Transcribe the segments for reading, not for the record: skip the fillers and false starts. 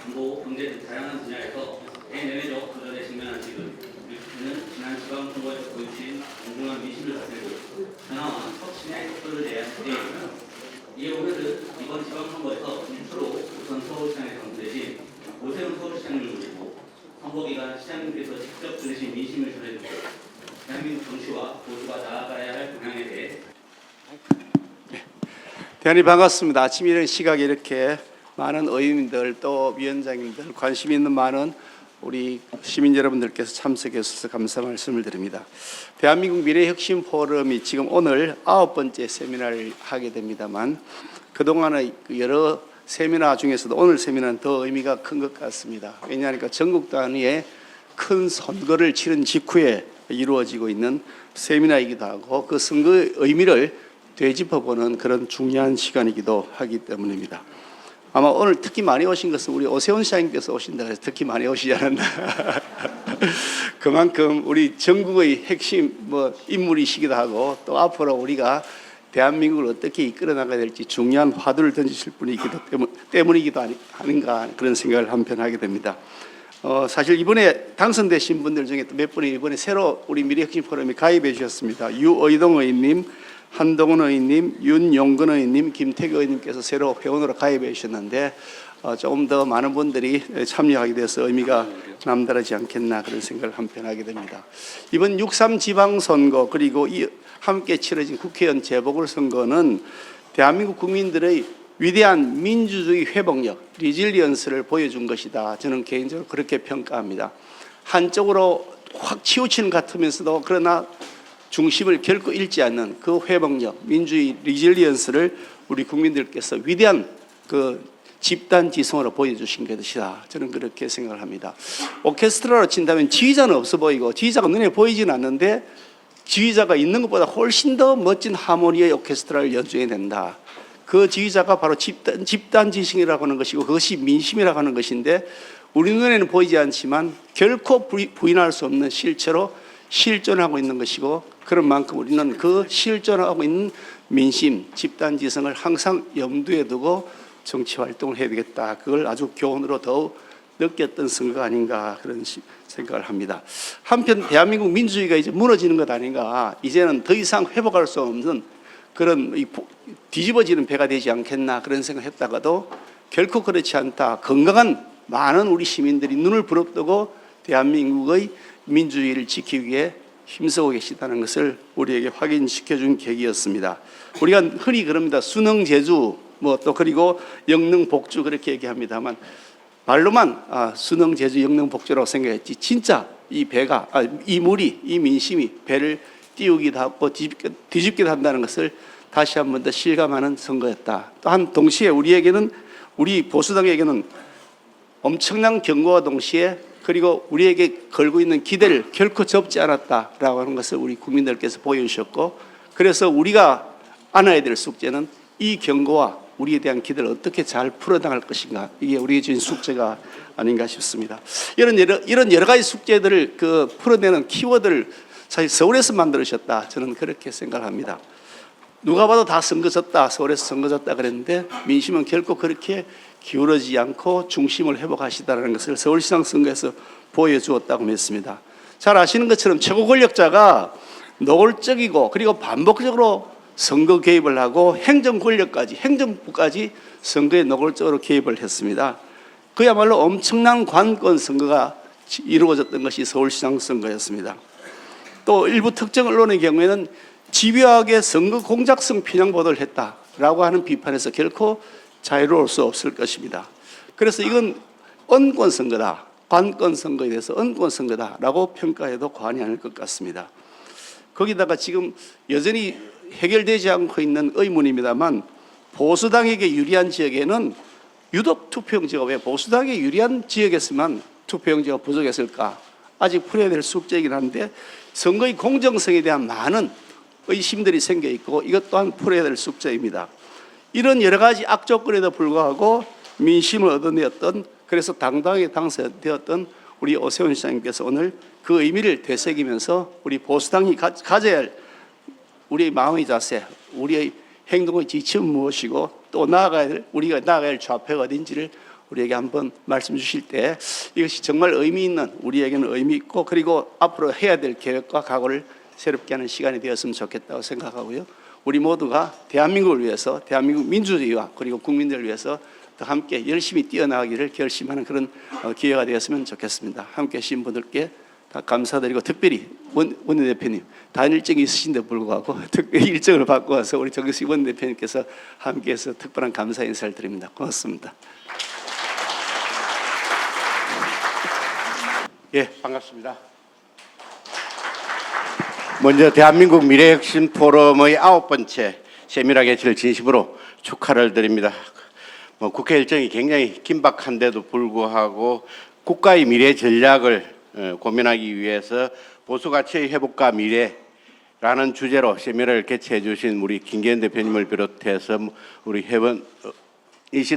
정보, 경제 등 다양한 분야에서 대내외적 도전에 직면한 지금 우리는 지난 지방선거에서 보여주신 공정한 민심을 다스리고 변화와 혁신의 속도를 내야 할 때이며 이에 오늘은 이번 지방선거에서 일초로 우선 서울시장에 당선되신 오세훈 서울시장을 모시고 선거기간 시장님께서 직접 들으신 민심을 전해주고 대한민국 정치와 보수가 나아가야 할 방향에 대해 대단히 반갑습니다. 아침 이런 시각에 이렇게 많은 의원님들 또 위원장님들 관심 있는 많은 우리 시민 여러분들께서 참석해 주셔서 감사 말씀을 드립니다. 대한민국 미래혁신 포럼이 지금 오늘 9번째 세미나를 하게 됩니다만 그동안의 여러 세미나 중에서도 오늘 세미나는 더 의미가 큰 것 같습니다. 왜냐하니까 전국 단위의 큰 선거를 치른 직후에 이루어지고 있는 세미나이기도 하고 그 선거의 의미를 되짚어보는 그런 중요한 시간이기도 하기 때문입니다. 아마 오늘 특히 많이 오신 것은 우리 오세훈 시장님께서 오신다고 해서 특히 많이 오시지 않았나. 그만큼 우리 전국의 핵심 인물이시기도 하고 또 앞으로 우리가 대한민국을 어떻게 이끌어 나가야 될지 중요한 화두를 던지실 분이기도 때문이기도 아닌가 그런 생각을 한편 하게 됩니다. 사실 이번에 당선되신 분들 중에 또 몇 분이 이번에 새로 우리 미래혁신 포럼에 가입해 주셨습니다. 유의동 의원님, 한동훈 의원님, 윤용근 의원님, 김태규 의원님께서 새로 회원으로 가입해 주셨는데 조금 더 많은 분들이 참여하게 돼서 의미가 남다르지 않겠나 그런 생각을 한편 하게 됩니다. 이번 6.3 지방선거 그리고 함께 치러진 국회의원 재보궐선거는 대한민국 국민들의 위대한 민주주의 회복력, 리질리언스를 보여준 것이다. 저는 개인적으로 그렇게 평가합니다. 한쪽으로 확 치우치는 것 같으면서도 그러나 중심을 결코 잃지 않는 그 회복력, 민주주의 리질리언스를 우리 국민들께서 위대한 그 집단 지성으로 보여주신 것이다. 저는 그렇게 생각을 합니다. 오케스트라로 친다면 지휘자는 없어 보이고 지휘자가 눈에 보이지는 않는데 지휘자가 있는 것보다 훨씬 더 멋진 하모니의 오케스트라를 연주해낸다. 그 지휘자가 바로 집단 지성이라고 하는 것이고 그것이 민심이라고 하는 것인데 우리 눈에는 보이지 않지만 결코 부인할 수 없는 실체로 실존하고 있는 것이고 그런 만큼 우리는 그 실존하고 있는 민심, 집단 지성을 항상 염두에 두고 정치 활동을 해야 되겠다. 그걸 아주 교훈으로 더욱 느꼈던 선거가 아닌가 그런 생각을 합니다. 한편 대한민국 민주주의가 이제 무너지는 것 아닌가, 이제는 더 이상 회복할 수 없는 그런 뒤집어지는 배가 되지 않겠나 그런 생각을 했다가도 결코 그렇지 않다. 건강한 많은 우리 시민들이 눈을 부릅뜨고 대한민국의 민주주의를 지키기 위해 힘쓰고 계시다는 것을 우리에게 확인시켜준 계기였습니다. 우리가 흔히 그럽니다. 수능제주 또 그리고 영능복주 그렇게 얘기합니다만 말로만 수능제주 영능복주라고 생각했지 진짜 이 배가 이 물이 이 민심이 배를 띄우기도 하고 뒤집기도 한다는 것을 다시 한 번 더 실감하는 선거였다. 또한 동시에 우리 보수당에게는 엄청난 경고와 동시에 그리고 우리에게 걸고 있는 기대를 결코 접지 않았다라고 하는 것을 우리 국민들께서 보여주셨고 그래서 우리가 안아야 될 숙제는 이 경고와 우리에 대한 기대를 어떻게 잘 풀어나갈 것인가 이게 우리에게 주신 숙제가 아닌가 싶습니다. 이런 여러 가지 숙제들을 풀어내는 키워드를 사실 서울에서 만들으셨다 저는 그렇게 생각합니다. 누가 봐도 다 선거졌다 서울에서 선거졌다 그랬는데 민심은 결코 그렇게 기울어지지 않고 중심을 회복하시다는 것을 서울시장 선거에서 보여주었다고 믿습니다. 잘 아시는 것처럼 최고 권력자가 노골적이고 그리고 반복적으로 선거 개입을 하고 행정부까지 선거에 노골적으로 개입을 했습니다. 그야말로 엄청난 관권 선거가 이루어졌던 것이 서울시장 선거였습니다. 또 일부 특정 언론의 경우에는 집요하게 선거 공작성 편향 보도를 했다라고 하는 비판에서 결코 자유로울 수 없을 것입니다. 그래서 이건 언권 선거다. 관권 선거에 대해서 언권 선거다라고 평가해도 과언이 아닐 것 같습니다. 거기다가 지금 여전히 해결되지 않고 있는 의문입니다만 보수당에게 유리한 지역에는 유독 투표용지가 왜 보수당에 유리한 지역에서만 투표용지가 부족했을까? 아직 풀어야 될 숙제이긴 한데 선거의 공정성에 대한 많은 의심들이 생겨 있고 이것 또한 풀어야 될 숙제입니다. 이런 여러 가지 악조건에도 불구하고 민심을 얻어내었던 그래서 당당하게 당선되었던 우리 오세훈 시장님께서 오늘 그 의미를 되새기면서 우리 보수당이 가져야 할 우리의 마음의 자세, 우리의 행동의 지침은 무엇이고 또 우리가 나아가야 할 좌표가 어딘지를 우리에게 한번 말씀 주실 때 이것이 정말 의미 있는 우리에게는 의미 있고 그리고 앞으로 해야 될 계획과 각오를 새롭게 하는 시간이 되었으면 좋겠다고 생각하고요. 우리 모두가 대한민국을 위해서 대한민국 민주주의와 그리고 국민들을 위해서 더 함께 열심히 뛰어나가기를 결심하는 그런 기회가 되었으면 좋겠습니다. 함께 하신 분들께 다 감사드리고 특별히 원내대표님 다른 일정이 있으신데 불구하고 특별히 일정을 바꿔서 우리 정경식 원내대표님께서 함께해서 특별한 감사 인사를 드립니다. 고맙습니다. 예, 반갑습니다. 먼저 대한민국 미래혁신 포럼의 9번째 세밀하게 제일 진심으로 축하를 드립니다. 국회 일정이 굉장히 긴박한데도 불구하고 국가의 미래 전략을 고민하기 위해서 보수가치의 회복과 미래라는 주제로 세미나를 개최해 주신 우리 김기현 대표님을 비롯해서 우리 회원이신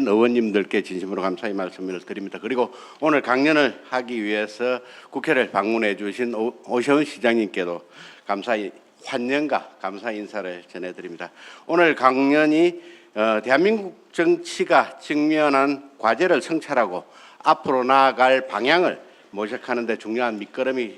의원님들께 진심으로 감사의 말씀을 드립니다. 그리고 오늘 강연을 하기 위해서 국회를 방문해 주신 오세훈 시장님께도 감사의 환영과 감사 인사를 전해드립니다. 오늘 강연이 대한민국 정치가 직면한 과제를 성찰하고 앞으로 나아갈 방향을 모색하는 데 중요한 밑거름이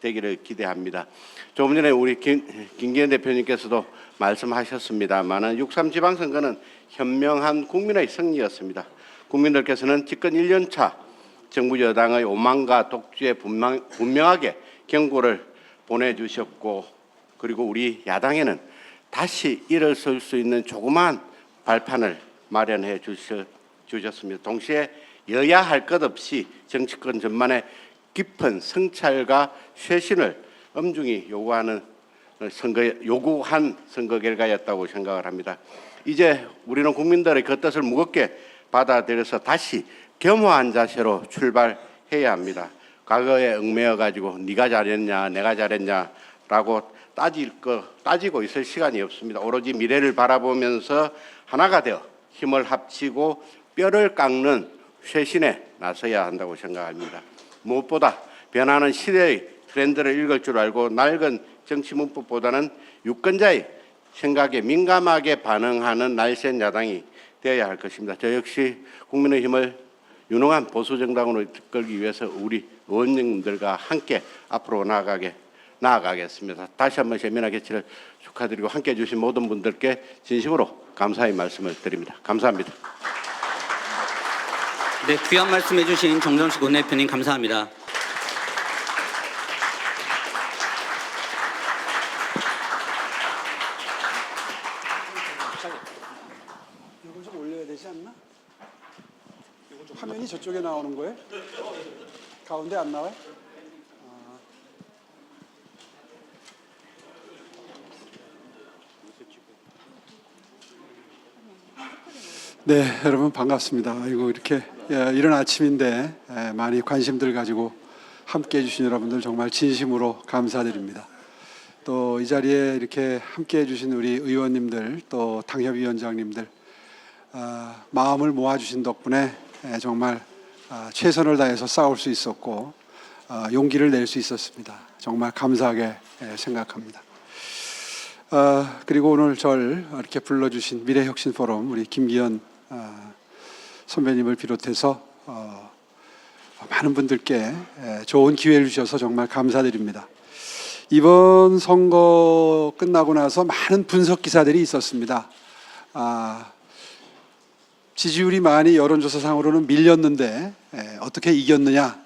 되기를 기대합니다. 조금 전에 우리 김기현 대표님께서도 말씀하셨습니다만 6.3 지방선거는 현명한 국민의 승리였습니다. 국민들께서는 집권 1년차 정부 여당의 오만과 독주에 분명하게 경고를 보내주셨고 그리고 우리 야당에는 다시 일어설 수 있는 조그마한 발판을 마련해 주셨습니다. 동시에 여야 할 것 없이 정치권 전반에 깊은 성찰과 쇄신을 엄중히 요구한 선거 결과였다고 생각을 합니다. 이제 우리는 국민들의 그 뜻을 무겁게 받아들여서 다시 겸허한 자세로 출발해야 합니다. 과거에 얽매여 가지고 네가 잘했냐 내가 잘했냐라고 따지고 있을 시간이 없습니다. 오로지 미래를 바라보면서 하나가 되어 힘을 합치고 뼈를 깎는 쇄신에 나서야 한다고 생각합니다. 무엇보다 변하는 시대의 트렌드를 읽을 줄 알고 낡은 정치 문법보다는 유권자의 생각에 민감하게 반응하는 날쌘 야당이 되어야 할 것입니다. 저 역시 국민의힘을 유능한 보수 정당으로 이끌기 위해서 우리 의원님들과 함께 앞으로 나아가겠습니다. 다시 한번 세미나 개최를 축하드리고 함께해 주신 모든 분들께 진심으로 감사의 말씀을 드립니다. 감사합니다. 네, 귀한 말씀해 주신 정정식 원내대표님 감사합니다. 이거 좀 올려야 되지 않나? 화면이 저쪽에 나오는 거예요? 가운데 안 나와요? 네, 여러분 반갑습니다. 아이고 이렇게 이런 아침인데 많이 관심들 가지고 함께해 주신 여러분들 정말 진심으로 감사드립니다. 또 이 자리에 이렇게 함께해 주신 우리 의원님들 또 당협위원장님들 마음을 모아주신 덕분에 정말 최선을 다해서 싸울 수 있었고 용기를 낼 수 있었습니다. 정말 감사하게 생각합니다. 그리고 오늘 절 이렇게 불러주신 미래혁신포럼 우리 김기현 선배님을 비롯해서 많은 분들께 좋은 기회를 주셔서 정말 감사드립니다. 이번 선거 끝나고 나서 많은 분석 기사들이 있었습니다. 지지율이 많이 여론조사상으로는 밀렸는데 어떻게 이겼느냐,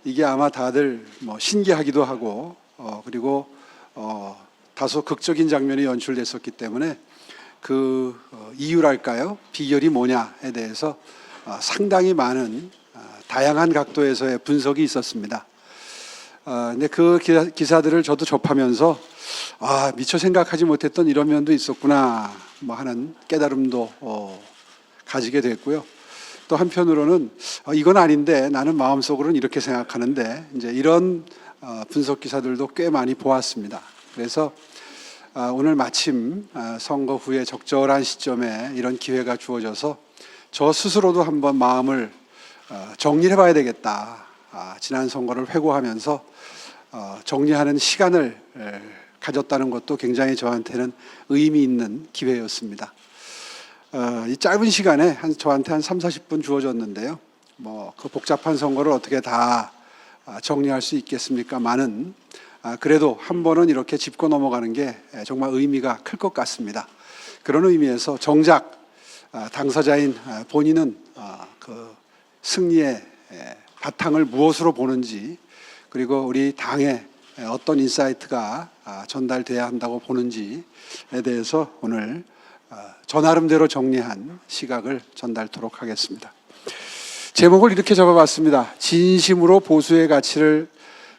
이게 아마 다들 신기하기도 하고 그리고 다소 극적인 장면이 연출됐었기 때문에 그 이유랄까요? 비결이 뭐냐에 대해서 상당히 많은 다양한 각도에서의 분석이 있었습니다. 근데 그 기사들을 저도 접하면서 미처 생각하지 못했던 이런 면도 있었구나 뭐 하는 깨달음도 가지게 됐고요. 또 한편으로는 이건 아닌데 나는 마음속으로는 이렇게 생각하는데 이제 이런 분석 기사들도 꽤 많이 보았습니다. 그래서 오늘 마침 선거 후에 적절한 시점에 이런 기회가 주어져서 저 스스로도 한번 마음을 정리를 해봐야 되겠다. 지난 선거를 회고하면서 정리하는 시간을 가졌다는 것도 굉장히 저한테는 의미 있는 기회였습니다. 이 짧은 시간에 저한테 한 30-40분 주어졌는데요. 뭐 그 복잡한 선거를 어떻게 다 정리할 수 있겠습니까만은 그래도 한 번은 이렇게 짚고 넘어가는 게 정말 의미가 클 것 같습니다. 그런 의미에서 정작 당사자인 본인은 그 승리의 바탕을 무엇으로 보는지, 그리고 우리 당에 어떤 인사이트가 전달돼야 한다고 보는지에 대해서 오늘 저 나름대로 정리한 시각을 전달토록 하겠습니다. 제목을 이렇게 적어봤습니다. 진심으로 보수의 가치를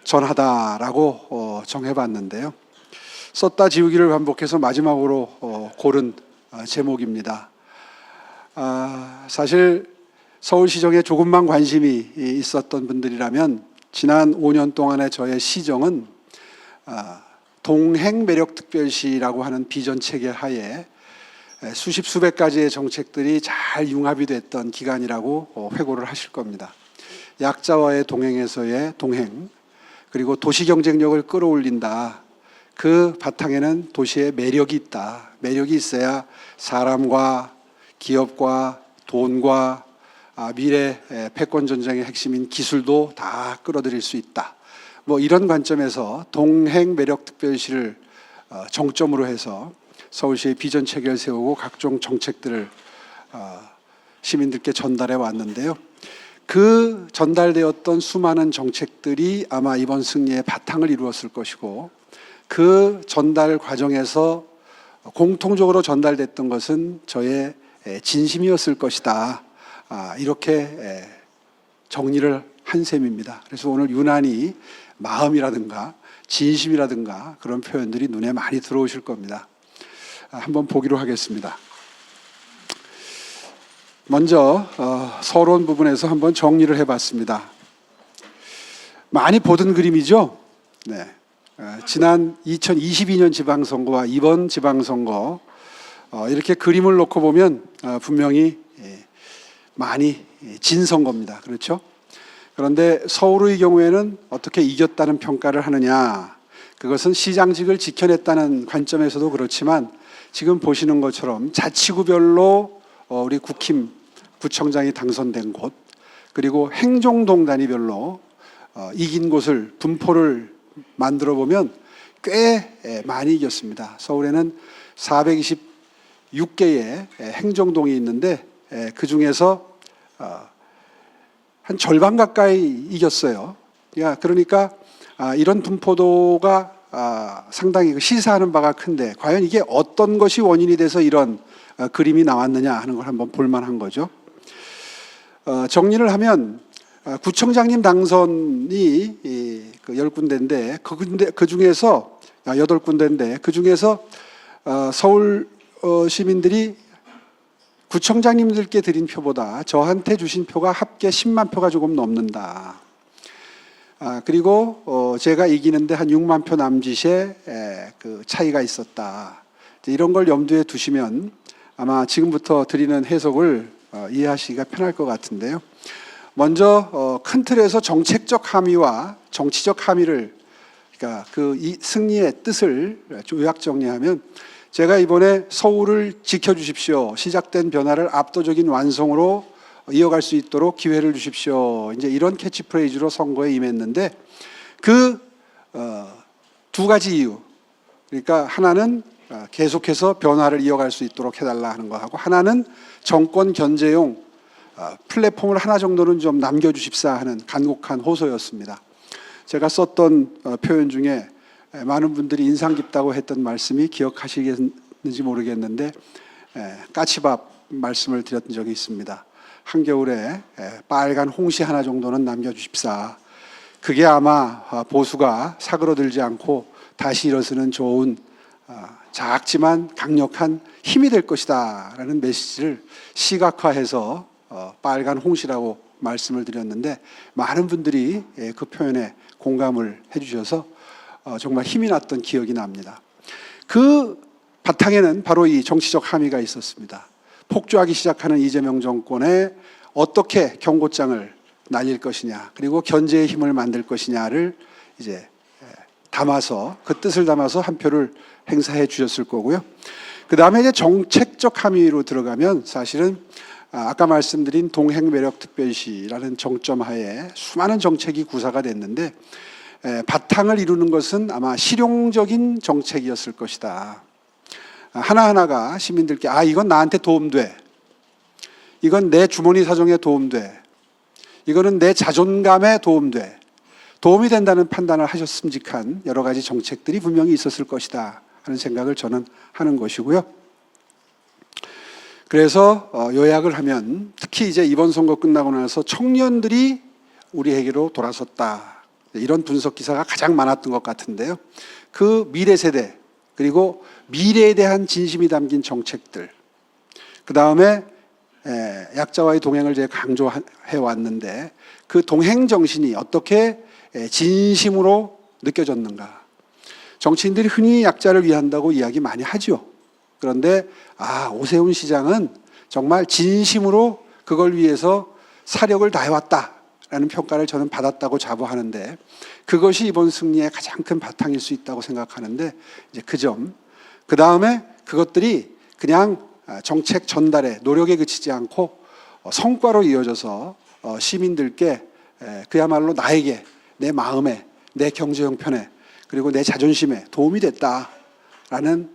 전하다라고 정해봤는데요. 썼다 지우기를 반복해서 마지막으로 고른 제목입니다. 사실 서울시정에 조금만 관심이 있었던 분들이라면 지난 5년 동안의 저의 시정은 동행 매력 특별시라고 하는 비전 체계 하에 수십 수백 가지의 정책들이 잘 융합이 됐던 기간이라고 회고를 하실 겁니다. 약자와의 동행에서의 동행, 그리고 도시 경쟁력을 끌어올린다. 그 바탕에는 도시의 매력이 있다. 매력이 있어야 사람과 기업과 돈과 미래 패권 전쟁의 핵심인 기술도 다 끌어들일 수 있다. 뭐 이런 관점에서 동행 매력 특별시를 정점으로 해서 서울시의 비전 체계를 세우고 각종 정책들을 시민들께 전달해 왔는데요. 그 전달되었던 수많은 정책들이 아마 이번 승리의 바탕을 이루었을 것이고, 그 전달 과정에서 공통적으로 전달됐던 것은 저의 진심이었을 것이다. 이렇게 정리를 한 셈입니다. 그래서 오늘 유난히 마음이라든가 진심이라든가 그런 표현들이 눈에 많이 들어오실 겁니다. 한번 보기로 하겠습니다. 먼저 서론 부분에서 한번 정리를 해봤습니다. 많이 보던 그림이죠. 네. 지난 2022년 지방선거와 이번 지방선거 이렇게 그림을 놓고 보면 분명히 많이 진 선거입니다. 그렇죠? 그런데 서울의 경우에는 어떻게 이겼다는 평가를 하느냐, 그것은 시장직을 지켜냈다는 관점에서도 그렇지만 지금 보시는 것처럼 자치구별로 우리 국힘 구청장이 당선된 곳, 그리고 행정동 단위별로 이긴 곳을 분포를 만들어 보면 꽤 많이 이겼습니다. 서울에는 426개의 행정동이 있는데 그 중에서 한 절반 가까이 이겼어요. 그러니까 이런 분포도가 상당히 시사하는 바가 큰데, 과연 이게 어떤 것이 원인이 돼서 이런 그림이 나왔느냐 하는 걸 한번 볼만한 거죠. 정리를 하면 구청장님 당선이 그 10군데인데 그 중에서 8군데인데 그 중에서 서울 시민들이 구청장님들께 드린 표보다 저한테 주신 표가 합계 10만 표가 조금 넘는다. 그리고 제가 이기는데 한 6만 표 남짓의 그 차이가 있었다. 이런 걸 염두에 두시면 아마 지금부터 드리는 해석을 이해하시기가 편할 것 같은데요. 먼저 큰 틀에서 정책적 함의와 정치적 함의를, 그러니까 그 이 승리의 뜻을 요약 정리하면, 제가 이번에 서울을 지켜주십시오, 시작된 변화를 압도적인 완성으로 이어갈 수 있도록 기회를 주십시오, 이제 이런 캐치프레이즈로 선거에 임했는데, 그 두 가지 이유, 그러니까 하나는 계속해서 변화를 이어갈 수 있도록 해달라 하는 거하고, 하나는 정권 견제용 플랫폼을 하나 정도는 좀 남겨주십사 하는 간곡한 호소였습니다. 제가 썼던 표현 중에 많은 분들이 인상 깊다고 했던 말씀이 기억하시겠는지 모르겠는데 까치밥 말씀을 드렸던 적이 있습니다. 한겨울에 빨간 홍시 하나 정도는 남겨주십사. 그게 아마 보수가 사그러들지 않고 다시 일어서는 좋은 작지만 강력한 힘이 될 것이다 라는 메시지를 시각화해서 빨간 홍시라고 말씀을 드렸는데, 많은 분들이 그 표현에 공감을 해주셔서 정말 힘이 났던 기억이 납니다. 그 바탕에는 바로 이 정치적 함의가 있었습니다. 폭주하기 시작하는 이재명 정권에 어떻게 경고장을 날릴 것이냐, 그리고 견제의 힘을 만들 것이냐를 이제 담아서, 그 뜻을 담아서 한 표를 행사해 주셨을 거고요. 그 다음에 이제 정책적 함의로 들어가면 사실은 아까 말씀드린 동행매력특별시라는 정점하에 수많은 정책이 구사가 됐는데, 바탕을 이루는 것은 아마 실용적인 정책이었을 것이다. 하나하나가 시민들께 이건 나한테 도움돼, 이건 내 주머니 사정에 도움돼, 이거는 내 자존감에 도움돼, 도움이 된다는 판단을 하셨음직한 여러 가지 정책들이 분명히 있었을 것이다 하는 생각을 저는 하는 것이고요. 그래서 요약을 하면, 특히 이제 이번 선거 끝나고 나서 청년들이 우리에게로 돌아섰다, 이런 분석 기사가 가장 많았던 것 같은데요. 그 미래 세대, 그리고 미래에 대한 진심이 담긴 정책들, 그 다음에 약자와의 동행을 제가 강조해 왔는데, 그 동행 정신이 어떻게 진심으로 느껴졌는가. 정치인들이 흔히 약자를 위한다고 이야기 많이 하죠. 그런데 오세훈 시장은 정말 진심으로 그걸 위해서 사력을 다해왔다라는 평가를 저는 받았다고 자부하는데, 그것이 이번 승리의 가장 큰 바탕일 수 있다고 생각하는데, 이제 그 점, 그 다음에 그것들이 그냥 정책 전달에 노력에 그치지 않고 성과로 이어져서 시민들께 그야말로 나에게, 내 마음에, 내 경제 형편에, 그리고 내 자존심에 도움이 됐다라는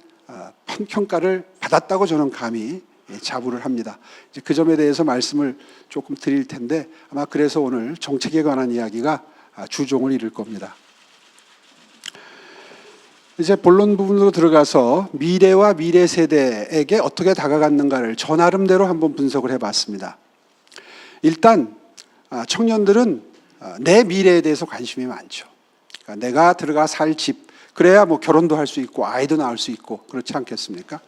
평가를 받았다고 저는 감히 자부를 합니다. 이제 그 점에 대해서 말씀을 조금 드릴 텐데, 아마 그래서 오늘 정책에 관한 이야기가 주종을 이룰 겁니다. 이제 본론 부분으로 들어가서 미래와 미래 세대에게 어떻게 다가갔는가를 저 나름대로 한번 분석을 해봤습니다. 일단 청년들은 내 미래에 대해서 관심이 많죠. 그러니까 내가 들어가 살 집, 그래야 뭐 결혼도 할 수 있고 아이도 낳을 수 있고 그렇지 않겠습니까?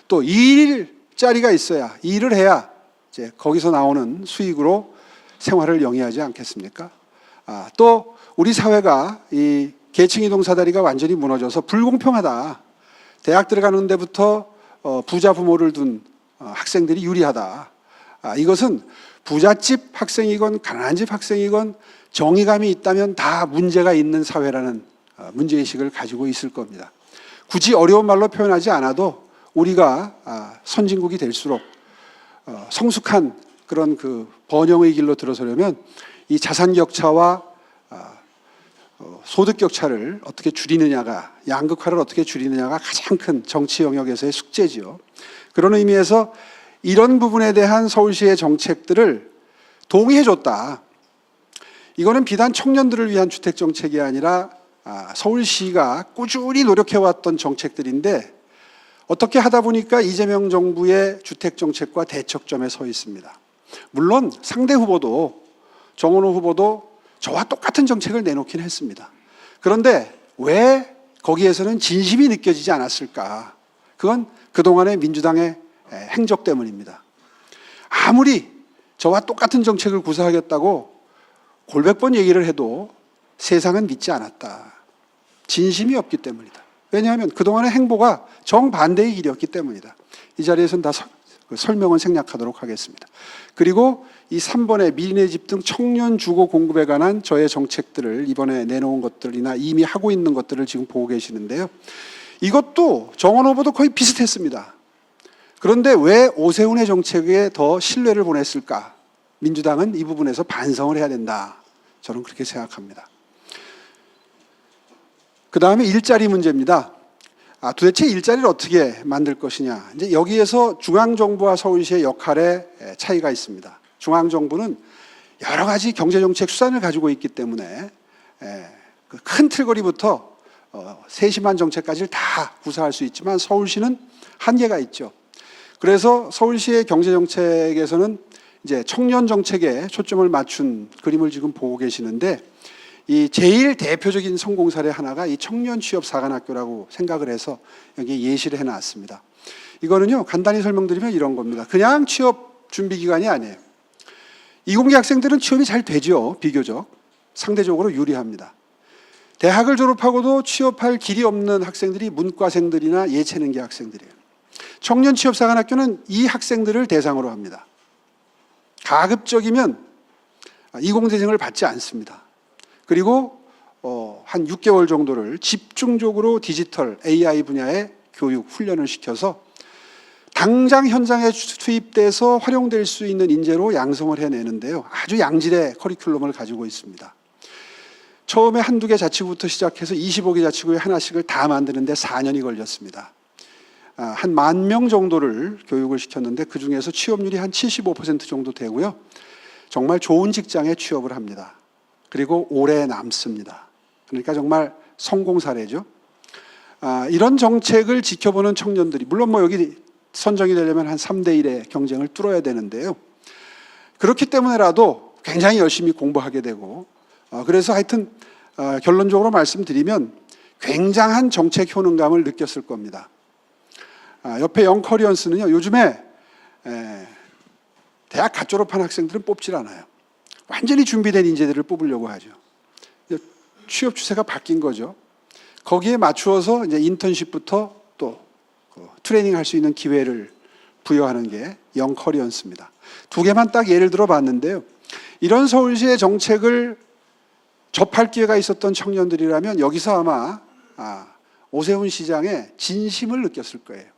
또 일자리가 있어야, 일을 해야 이제 거기서 나오는 수익으로 생활을 영위하지 않겠습니까? 또 우리 사회가 이 계층이동 사다리가 완전히 무너져서 불공평하다. 대학 들어가는 데부터 부자 부모를 둔 학생들이 유리하다. 이것은 부잣집 학생이건 가난한 집 학생이건 정의감이 있다면 다 문제가 있는 사회라는 문제의식을 가지고 있을 겁니다. 굳이 어려운 말로 표현하지 않아도 우리가 선진국이 될수록 성숙한 그런 그 번영의 길로 들어서려면 이 자산 격차와 소득 격차를 어떻게 줄이느냐가, 양극화를 어떻게 줄이느냐가 가장 큰 정치 영역에서의 숙제지요. 그런 의미에서 이런 부분에 대한 서울시의 정책들을 동의해줬다. 이거는 비단 청년들을 위한 주택 정책이 아니라 서울시가 꾸준히 노력해왔던 정책들인데, 어떻게 하다 보니까 이재명 정부의 주택 정책과 대척점에 서 있습니다. 물론 상대 후보도, 정원호 후보도 저와 똑같은 정책을 내놓긴 했습니다. 그런데 왜 거기에서는 진심이 느껴지지 않았을까? 그건 그동안의 민주당의 행적 때문입니다. 아무리 저와 똑같은 정책을 구사하겠다고 골백 번 얘기를 해도 세상은 믿지 않았다. 진심이 없기 때문이다. 왜냐하면 그동안의 행보가 정반대의 길이었기 때문이다. 이 자리에서는 다 설명은 생략하도록 하겠습니다. 그리고 이 3번의 미래 집 등 청년 주거 공급에 관한 저의 정책들을 이번에 내놓은 것들이나 이미 하고 있는 것들을 지금 보고 계시는데요. 이것도 정원 후보도 거의 비슷했습니다. 그런데 왜 오세훈의 정책에 더 신뢰를 보냈을까? 민주당은 이 부분에서 반성을 해야 된다. 저는 그렇게 생각합니다. 그 다음에 일자리 문제입니다. 도대체 일자리를 어떻게 만들 것이냐. 이제 여기에서 중앙정부와 서울시의 역할의 차이가 있습니다. 중앙정부는 여러 가지 경제정책 수단을 가지고 있기 때문에 그 큰 틀거리부터 세심한 정책까지를 다 구사할 수 있지만 서울시는 한계가 있죠. 그래서 서울시의 경제정책에서는 이제 청년 정책에 초점을 맞춘 그림을 지금 보고 계시는데, 이 제일 대표적인 성공 사례 하나가 이 청년 취업 사관학교라고 생각을 해서 여기 예시를 해놨습니다. 이거는요, 간단히 설명드리면 이런 겁니다. 그냥 취업 준비 기간이 아니에요. 이공계 학생들은 취업이 잘 되죠. 비교적 상대적으로 유리합니다. 대학을 졸업하고도 취업할 길이 없는 학생들이 문과생들이나 예체능계 학생들이에요. 청년 취업 사관학교는 이 학생들을 대상으로 합니다. 가급적이면 이공대생을 받지 않습니다. 그리고 한 6개월 정도를 집중적으로 디지털 AI 분야의 교육 훈련을 시켜서 당장 현장에 투입돼서 활용될 수 있는 인재로 양성을 해내는데요. 아주 양질의 커리큘럼을 가지고 있습니다. 처음에 한두 개 자치구부터 시작해서 25개 자치구에 하나씩을 다 만드는데 4년이 걸렸습니다. 한 10,000명 정도를 교육을 시켰는데 그중에서 취업률이 한 75% 정도 되고요. 정말 좋은 직장에 취업을 합니다. 그리고 오래 남습니다. 그러니까 정말 성공 사례죠. 이런 정책을 지켜보는 청년들이, 물론 뭐 여기 선정이 되려면 한 3대1의 경쟁을 뚫어야 되는데요. 그렇기 때문에라도 굉장히 열심히 공부하게 되고, 그래서 하여튼 결론적으로 말씀드리면 굉장한 정책 효능감을 느꼈을 겁니다. 옆에 영커리언스는요, 요즘에 대학 갓 졸업한 학생들은 뽑질 않아요. 완전히 준비된 인재들을 뽑으려고 하죠. 취업 추세가 바뀐 거죠. 거기에 맞추어서 이제 인턴십부터 또 트레이닝 할 수 있는 기회를 부여하는 게 영커리언스입니다. 두 개만 딱 예를 들어 봤는데요. 이런 서울시의 정책을 접할 기회가 있었던 청년들이라면 여기서 아마 오세훈 시장의 진심을 느꼈을 거예요.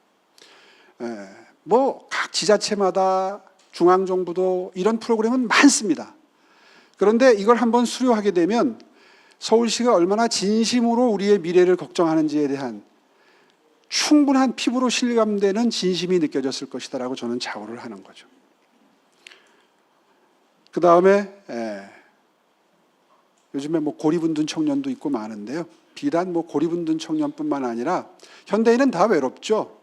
뭐 각 지자체마다 중앙정부도 이런 프로그램은 많습니다. 그런데 이걸 한번 수료하게 되면 서울시가 얼마나 진심으로 우리의 미래를 걱정하는지에 대한 충분한 피부로 실감되는 진심이 느껴졌을 것이다라고 저는 자부를 하는 거죠. 그 다음에 요즘에 뭐 고리분둔 청년도 있고 많은데요. 비단 뭐 고리분둔 청년뿐만 아니라 현대인은 다 외롭죠.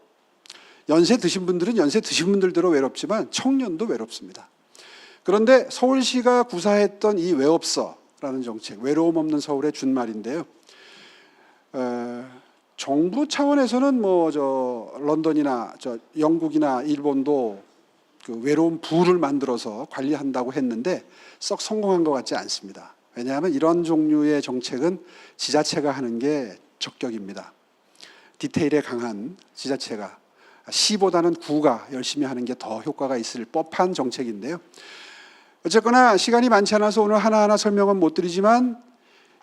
연세 드신 분들은 연세 드신 분들대로 외롭지만 청년도 외롭습니다. 그런데 서울시가 구사했던 이 외업서라는 정책, 외로움 없는 서울의 준말인데요. 정부 차원에서는 뭐 런던이나 영국이나 일본도 그 외로움 부를 만들어서 관리한다고 했는데 썩 성공한 것 같지 않습니다. 왜냐하면 이런 종류의 정책은 지자체가 하는 게 적격입니다. 디테일에 강한 지자체가, 시보다는 구가 열심히 하는 게 더 효과가 있을 법한 정책인데요. 어쨌거나 시간이 많지 않아서 오늘 하나하나 설명은 못 드리지만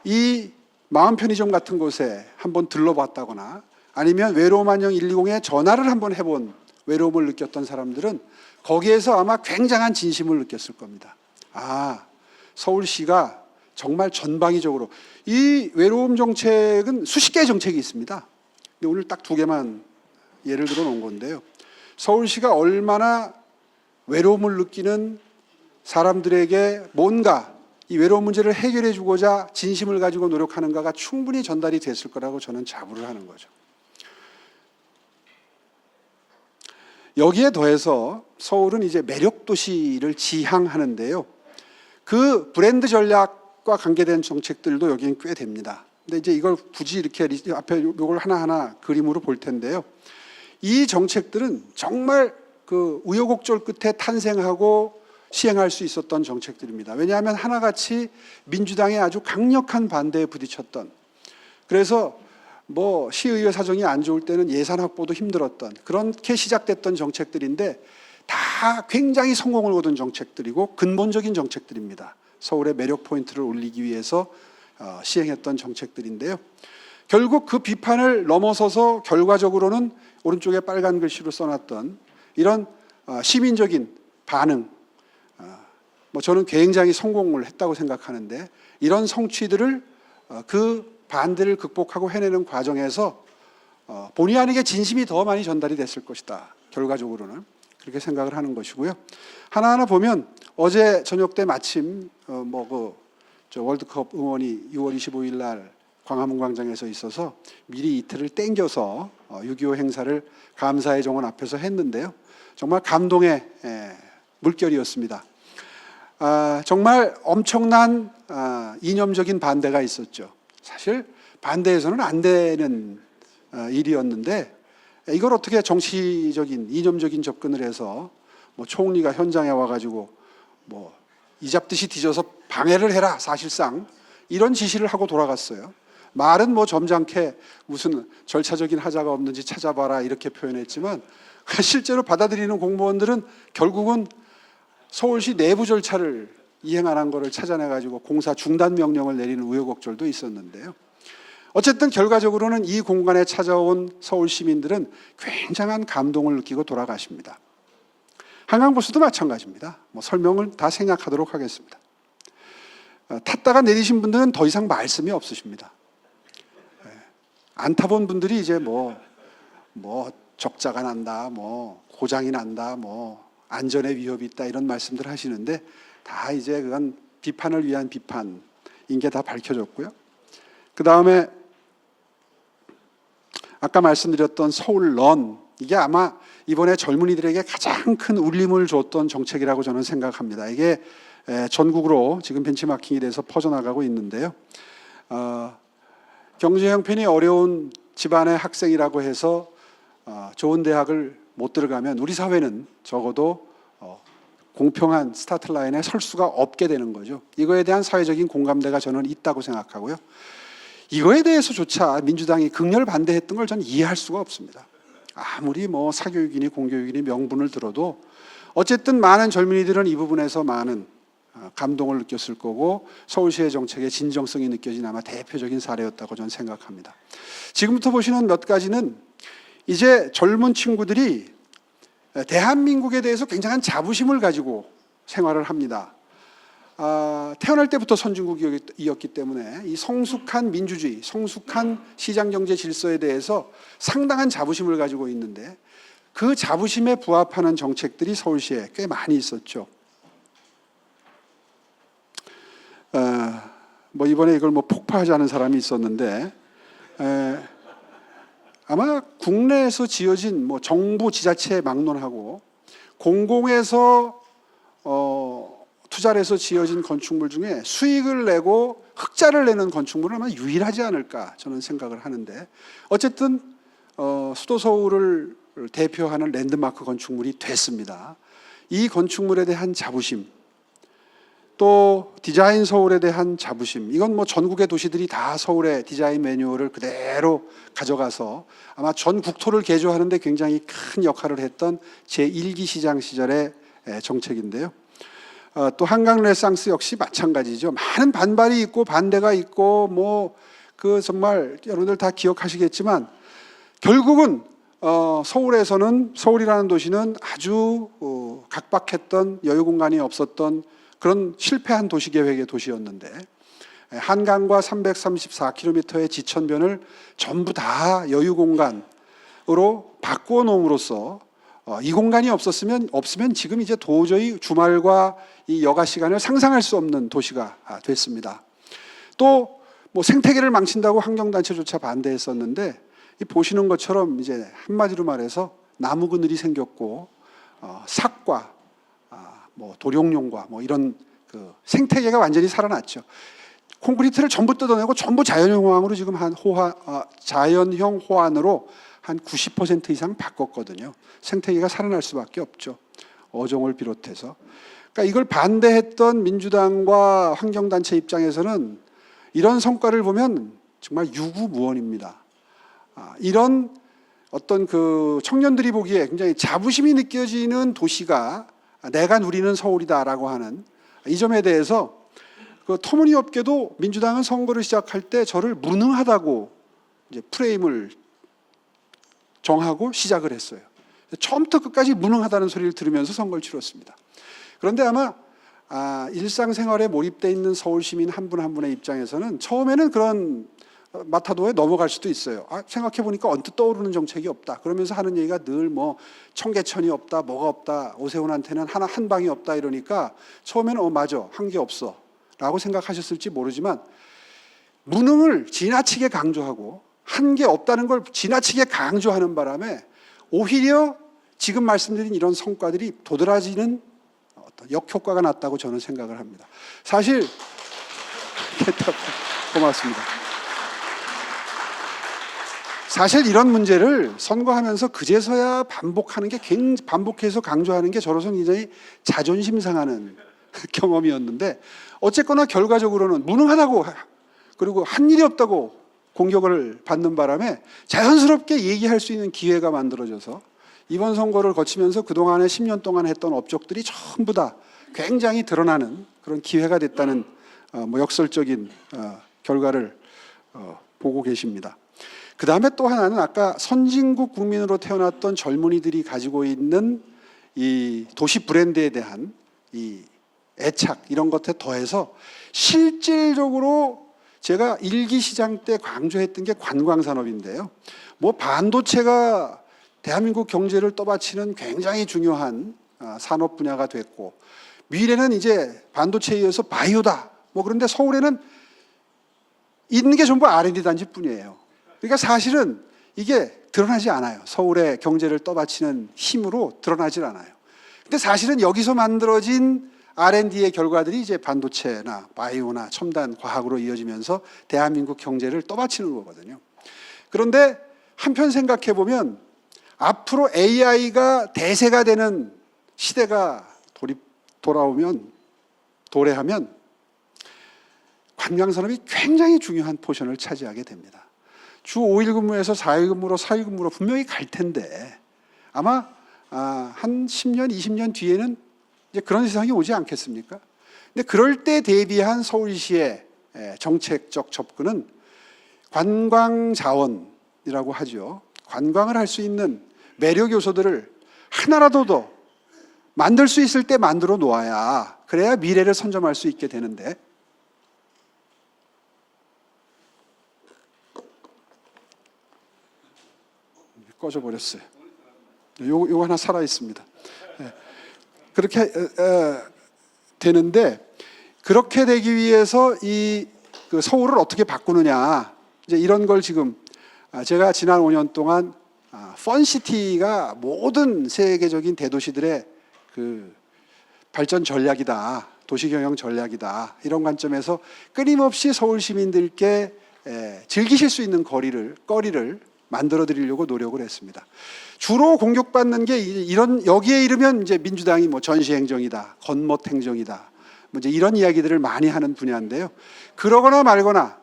이 마음 편의점 같은 곳에 한번 들러봤다거나 아니면 외로움 안녕 120에 전화를 한번 해본 외로움을 느꼈던 사람들은 거기에서 아마 굉장한 진심을 느꼈을 겁니다. 서울시가 정말 전방위적으로 이 외로움 정책은 수십 개의 정책이 있습니다. 근데 오늘 딱 두 개만 예를 들어 놓은 건데요. 서울시가 얼마나 외로움을 느끼는 사람들에게 뭔가 이 외로움 문제를 해결해 주고자 진심을 가지고 노력하는가가 충분히 전달이 됐을 거라고 저는 자부를 하는 거죠. 여기에 더해서 서울은 이제 매력 도시를 지향하는데요. 그 브랜드 전략과 관계된 정책들도 여기는 꽤 됩니다. 근데 이제 이걸 굳이 이렇게 앞에 이걸 하나하나 그림으로 볼 텐데요. 이 정책들은 정말 그 우여곡절 끝에 탄생하고 시행할 수 있었던 정책들입니다. 왜냐하면 하나같이 민주당의 아주 강력한 반대에 부딪혔던, 그래서 뭐 시의회 사정이 안 좋을 때는 예산 확보도 힘들었던 그렇게 시작됐던 정책들인데 다 굉장히 성공을 거둔 정책들이고 근본적인 정책들입니다. 서울의 매력 포인트를 올리기 위해서 시행했던 정책들인데요. 결국 그 비판을 넘어서서 결과적으로는 오른쪽에 빨간 글씨로 써놨던 이런 시민적인 반응, 뭐 저는 굉장히 성공을 했다고 생각하는데 이런 성취들을 그 반대를 극복하고 해내는 과정에서 본의 아니게 진심이 더 많이 전달이 됐을 것이다. 결과적으로는 그렇게 생각을 하는 것이고요. 하나하나 보면 어제 저녁 때 마침 월드컵 응원이 6월 25일 날 광화문 광장에서 있어서 미리 이틀을 땡겨서 6.25 행사를 감사의 정원 앞에서 했는데요. 정말 감동의 물결이었습니다. 정말 엄청난 이념적인 반대가 있었죠. 사실 반대해서는 안 되는 일이었는데 이걸 어떻게 정치적인 이념적인 접근을 해서 뭐 총리가 현장에 와가지고 뭐 이잡듯이 뒤져서 방해를 해라, 사실상 이런 지시를 하고 돌아갔어요. 말은 뭐 점잖게 무슨 절차적인 하자가 없는지 찾아봐라 이렇게 표현했지만 실제로 받아들이는 공무원들은 결국은 서울시 내부 절차를 이행 안 한 거를 찾아내가지고 공사 중단 명령을 내리는 우여곡절도 있었는데요. 어쨌든 결과적으로는 이 공간에 찾아온 서울 시민들은 굉장한 감동을 느끼고 돌아가십니다. 한강버스도 마찬가지입니다. 뭐 설명을 다 생략하도록 하겠습니다. 탔다가 내리신 분들은 더 이상 말씀이 없으십니다. 안 타본 분들이 이제 뭐 적자가 난다, 뭐 고장이 난다, 뭐 안전에 위협이 있다 이런 말씀들 하시는데 다 이제 그건 비판을 위한 비판인 게 다 밝혀졌고요. 그 다음에 아까 말씀드렸던 서울런, 이게 아마 이번에 젊은이들에게 가장 큰 울림을 줬던 정책이라고 저는 생각합니다. 이게 전국으로 지금 벤치마킹이 돼서 퍼져나가고 있는데요. 경제 형편이 어려운 집안의 학생이라고 해서 좋은 대학을 못 들어가면 우리 사회는 적어도 공평한 스타트 라인에 설 수가 없게 되는 거죠. 이거에 대한 사회적인 공감대가 저는 있다고 생각하고요. 이거에 대해서조차 민주당이 극렬 반대했던 걸 저는 이해할 수가 없습니다. 아무리 뭐 사교육이니 공교육이니 명분을 들어도 어쨌든 많은 젊은이들은 이 부분에서 많은 감동을 느꼈을 거고 서울시의 정책의 진정성이 느껴진 아마 대표적인 사례였다고 저는 생각합니다. 지금부터 보시는 몇 가지는 이제 젊은 친구들이 대한민국에 대해서 굉장한 자부심을 가지고 생활을 합니다. 태어날 때부터 선진국이었기 때문에 이 성숙한 민주주의, 성숙한 시장경제 질서에 대해서 상당한 자부심을 가지고 있는데 그 자부심에 부합하는 정책들이 서울시에 꽤 많이 있었죠. 뭐 이번에 이걸 뭐 폭파하자는 사람이 있었는데 아마 국내에서 지어진 뭐 정부 지자체 막론하고 공공에서 투자를 해서 지어진 건축물 중에 수익을 내고 흑자를 내는 건축물은 아마 유일하지 않을까 저는 생각을 하는데 어쨌든 수도 서울을 대표하는 랜드마크 건축물이 됐습니다. 이 건축물에 대한 자부심, 또 디자인 서울에 대한 자부심, 이건 뭐 전국의 도시들이 다 서울의 디자인 매뉴얼을 그대로 가져가서 아마 전 국토를 개조하는 데 굉장히 큰 역할을 했던 제1기 시장 시절의 정책인데요. 또 한강 르네상스 역시 마찬가지죠. 많은 반발이 있고 반대가 있고 뭐 그 정말 여러분들 다 기억하시겠지만 결국은 서울에서는 서울이라는 도시는 아주 각박했던 여유 공간이 없었던 그런 실패한 도시계획의 도시였는데 한강과 334km의 지천변을 전부 다 여유 공간으로 바꾸어 놓음으로써 이 공간이 없으면 지금 이제 도저히 주말과 이 여가 시간을 상상할 수 없는 도시가 됐습니다. 또 뭐 생태계를 망친다고 환경단체조차 반대했었는데 이 보시는 것처럼 이제 한마디로 말해서 나무 그늘이 생겼고 삭과 뭐 도룡뇽과 뭐 이런 그 생태계가 완전히 살아났죠. 콘크리트를 전부 뜯어내고 전부 자연형 호환으로 지금 자연형 호환으로 한 90% 이상 바꿨거든요. 생태계가 살아날 수밖에 없죠. 어종을 비롯해서. 그러니까 이걸 반대했던 민주당과 환경단체 입장에서는 이런 성과를 보면 정말 유구무원입니다. 이런 어떤 그 청년들이 보기에 굉장히 자부심이 느껴지는 도시가 내가 누리는 서울이다라고 하는 이 점에 대해서 그 터무니없게도 민주당은 선거를 시작할 때 저를 무능하다고 이제 프레임을 정하고 시작을 했어요. 처음부터 끝까지 무능하다는 소리를 들으면서 선거를 치렀습니다. 그런데 아마 일상생활에 몰입되어 있는 서울 시민 한 분 한 분의 입장에서는 처음에는 그런 마타도에 넘어갈 수도 있어요. 생각해보니까 언뜻 떠오르는 정책이 없다. 그러면서 하는 얘기가 늘 뭐 청계천이 없다, 뭐가 없다, 오세훈한테는 한 방이 없다 이러니까 처음에는 맞아, 한 게 없어 라고 생각하셨을지 모르지만 무능을 지나치게 강조하고 한 게 없다는 걸 지나치게 강조하는 바람에 오히려 지금 말씀드린 이런 성과들이 도드라지는 어떤 역효과가 났다고 저는 생각을 합니다. 사실 고맙습니다. 사실 이런 문제를 선거하면서 그제서야 반복해서 강조하는 게 저로서는 굉장히 자존심 상하는 경험이었는데 어쨌거나 결과적으로는 무능하다고 그리고 한 일이 없다고 공격을 받는 바람에 자연스럽게 얘기할 수 있는 기회가 만들어져서 이번 선거를 거치면서 그동안에 10년 동안 했던 업적들이 전부 다 굉장히 드러나는 그런 기회가 됐다는 역설적인 결과를 보고 계십니다. 그 다음에 또 하나는 아까 선진국 국민으로 태어났던 젊은이들이 가지고 있는 이 도시 브랜드에 대한 이 애착 이런 것에 더해서 실질적으로 제가 일기 시장 때 강조했던 게 관광산업인데요. 뭐 반도체가 대한민국 경제를 떠받치는 굉장히 중요한 산업 분야가 됐고 미래는 이제 반도체에 이어서 바이오다. 뭐 그런데 서울에는 있는 게 전부 R&D 단지뿐이에요. 그러니까 사실은 이게 드러나지 않아요. 서울의 경제를 떠받치는 힘으로 드러나질 않아요. 근데 사실은 여기서 만들어진 R&D의 결과들이 이제 반도체나 바이오나 첨단 과학으로 이어지면서 대한민국 경제를 떠받치는 거거든요. 그런데 한편 생각해 보면 앞으로 AI가 대세가 되는 시대가 도래하면 관광산업이 굉장히 중요한 포션을 차지하게 됩니다. 주 5일 근무에서 4일 근무로 4일 근무로 분명히 갈 텐데 아마 한 10년, 20년 뒤에는 이제 그런 세상이 오지 않겠습니까? 근데 그럴 때 대비한 서울시의 정책적 접근은 관광 자원이라고 하죠. 관광을 할 수 있는 매력 요소들을 하나라도 더 만들 수 있을 때 만들어 놓아야 그래야 미래를 선점할 수 있게 되는데 꺼져버렸어요. 요거 하나 살아 있습니다. 그렇게 되는데 그렇게 되기 위해서 그 서울을 어떻게 바꾸느냐 이제 이런 걸 지금 제가 지난 5년 동안 펀시티가 모든 세계적인 대도시들의 그 발전 전략이다, 도시경영 전략이다 이런 관점에서 끊임없이 서울 시민들께 즐기실 수 있는 거리를 만들어 드리려고 노력을 했습니다. 주로 공격받는 게 이런 여기에 이르면 이제 민주당이 뭐 전시행정이다, 겉멋행정이다, 뭐 이제 이런 이야기들을 많이 하는 분야인데요. 그러거나 말거나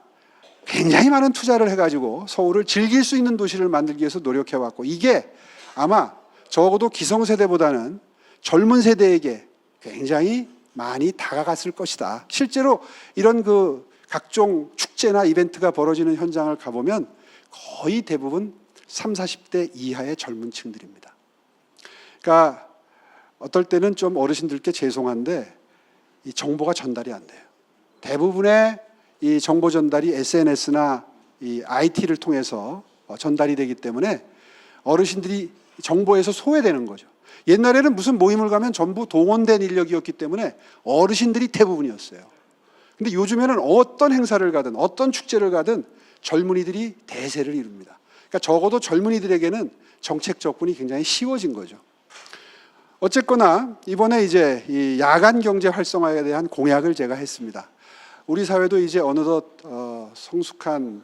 굉장히 많은 투자를 해가지고 서울을 즐길 수 있는 도시를 만들기 위해서 노력해왔고 이게 아마 적어도 기성세대보다는 젊은 세대에게 굉장히 많이 다가갔을 것이다. 실제로 이런 그 각종 축제나 이벤트가 벌어지는 현장을 가보면 거의 대부분 30, 40대 이하의 젊은 층들입니다. 그러니까 어떨 때는 좀 어르신들께 죄송한데 이 정보가 전달이 안 돼요. 대부분의 이 정보 전달이 SNS나 이 IT를 통해서 전달이 되기 때문에 어르신들이 정보에서 소외되는 거죠. 옛날에는 무슨 모임을 가면 전부 동원된 인력이었기 때문에 어르신들이 대부분이었어요. 근데 요즘에는 어떤 행사를 가든 어떤 축제를 가든 젊은이들이 대세를 이룹니다. 그러니까 적어도 젊은이들에게는 정책 접근이 굉장히 쉬워진 거죠. 어쨌거나 이번에 이제 이 야간 경제 활성화에 대한 공약을 제가 했습니다. 우리 사회도 이제 어느덧 성숙한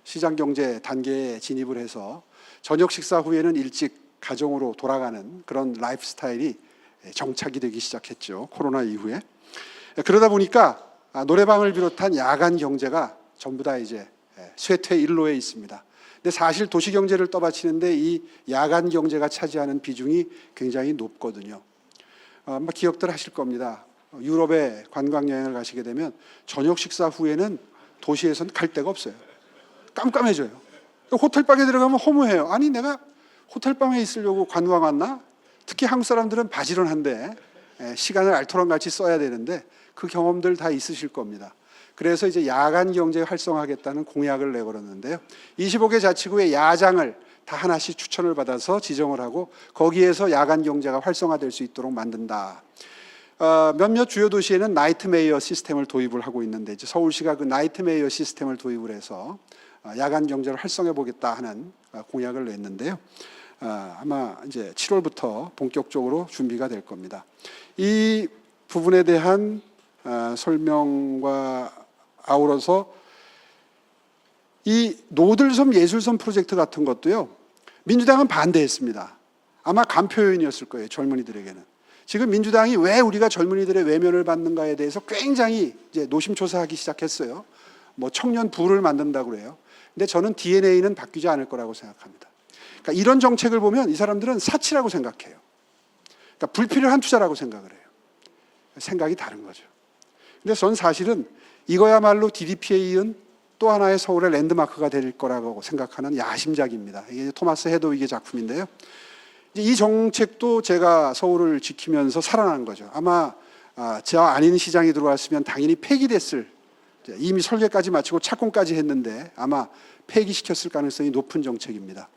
시장 경제 단계에 진입을 해서 저녁 식사 후에는 일찍 가정으로 돌아가는 그런 라이프 스타일이 정착이 되기 시작했죠. 코로나 이후에. 그러다 보니까 노래방을 비롯한 야간 경제가 전부 다 이제 쇠퇴 일로에 있습니다. 근데 사실 도시 경제를 떠받치는데 이 야간 경제가 차지하는 비중이 굉장히 높거든요. 아마 기억들 하실 겁니다. 유럽에 관광 여행을 가시게 되면 저녁 식사 후에는 도시에서는 갈 데가 없어요. 깜깜해져요. 호텔방에 들어가면 허무해요. 아니 내가 호텔방에 있으려고 관광 왔나? 특히 한국 사람들은 바지런한데 시간을 알토란같이 써야 되는데 그 경험들 다 있으실 겁니다. 그래서 이제 야간 경제 활성화하겠다는 공약을 내걸었는데요. 25개 자치구의 야장을 다 하나씩 추천을 받아서 지정을 하고 거기에서 야간 경제가 활성화될 수 있도록 만든다. 몇몇 주요 도시에는 나이트 메이어 시스템을 도입을 하고 있는데 이제 서울시가 그 나이트 메이어 시스템을 도입을 해서 야간 경제를 활성화해 보겠다 하는 공약을 냈는데요. 아마 이제 7월부터 본격적으로 준비가 될 겁니다. 이 부분에 대한 설명과 아우러서 이 노들섬 예술섬 프로젝트 같은 것도요, 민주당은 반대했습니다. 아마 간표 요인이었을 거예요, 젊은이들에게는. 지금 민주당이 왜 우리가 젊은이들의 외면을 받는가에 대해서 굉장히 이제 노심초사하기 시작했어요. 뭐 청년 부를 만든다고 그래요. 근데 저는 DNA는 바뀌지 않을 거라고 생각합니다. 그러니까 이런 정책을 보면 이 사람들은 사치라고 생각해요. 그러니까 불필요한 투자라고 생각을 해요. 생각이 다른 거죠. 근데 전 사실은 이거야말로 DDP에 이은 또 하나의 서울의 랜드마크가 될 거라고 생각하는 야심작입니다. 이게 토마스 헤더윅의 작품인데요. 이 정책도 제가 서울을 지키면서 살아난 거죠. 아마 저 아닌 시장이 들어왔으면 당연히 폐기됐을, 이미 설계까지 마치고 착공까지 했는데 아마 폐기시켰을 가능성이 높은 정책입니다.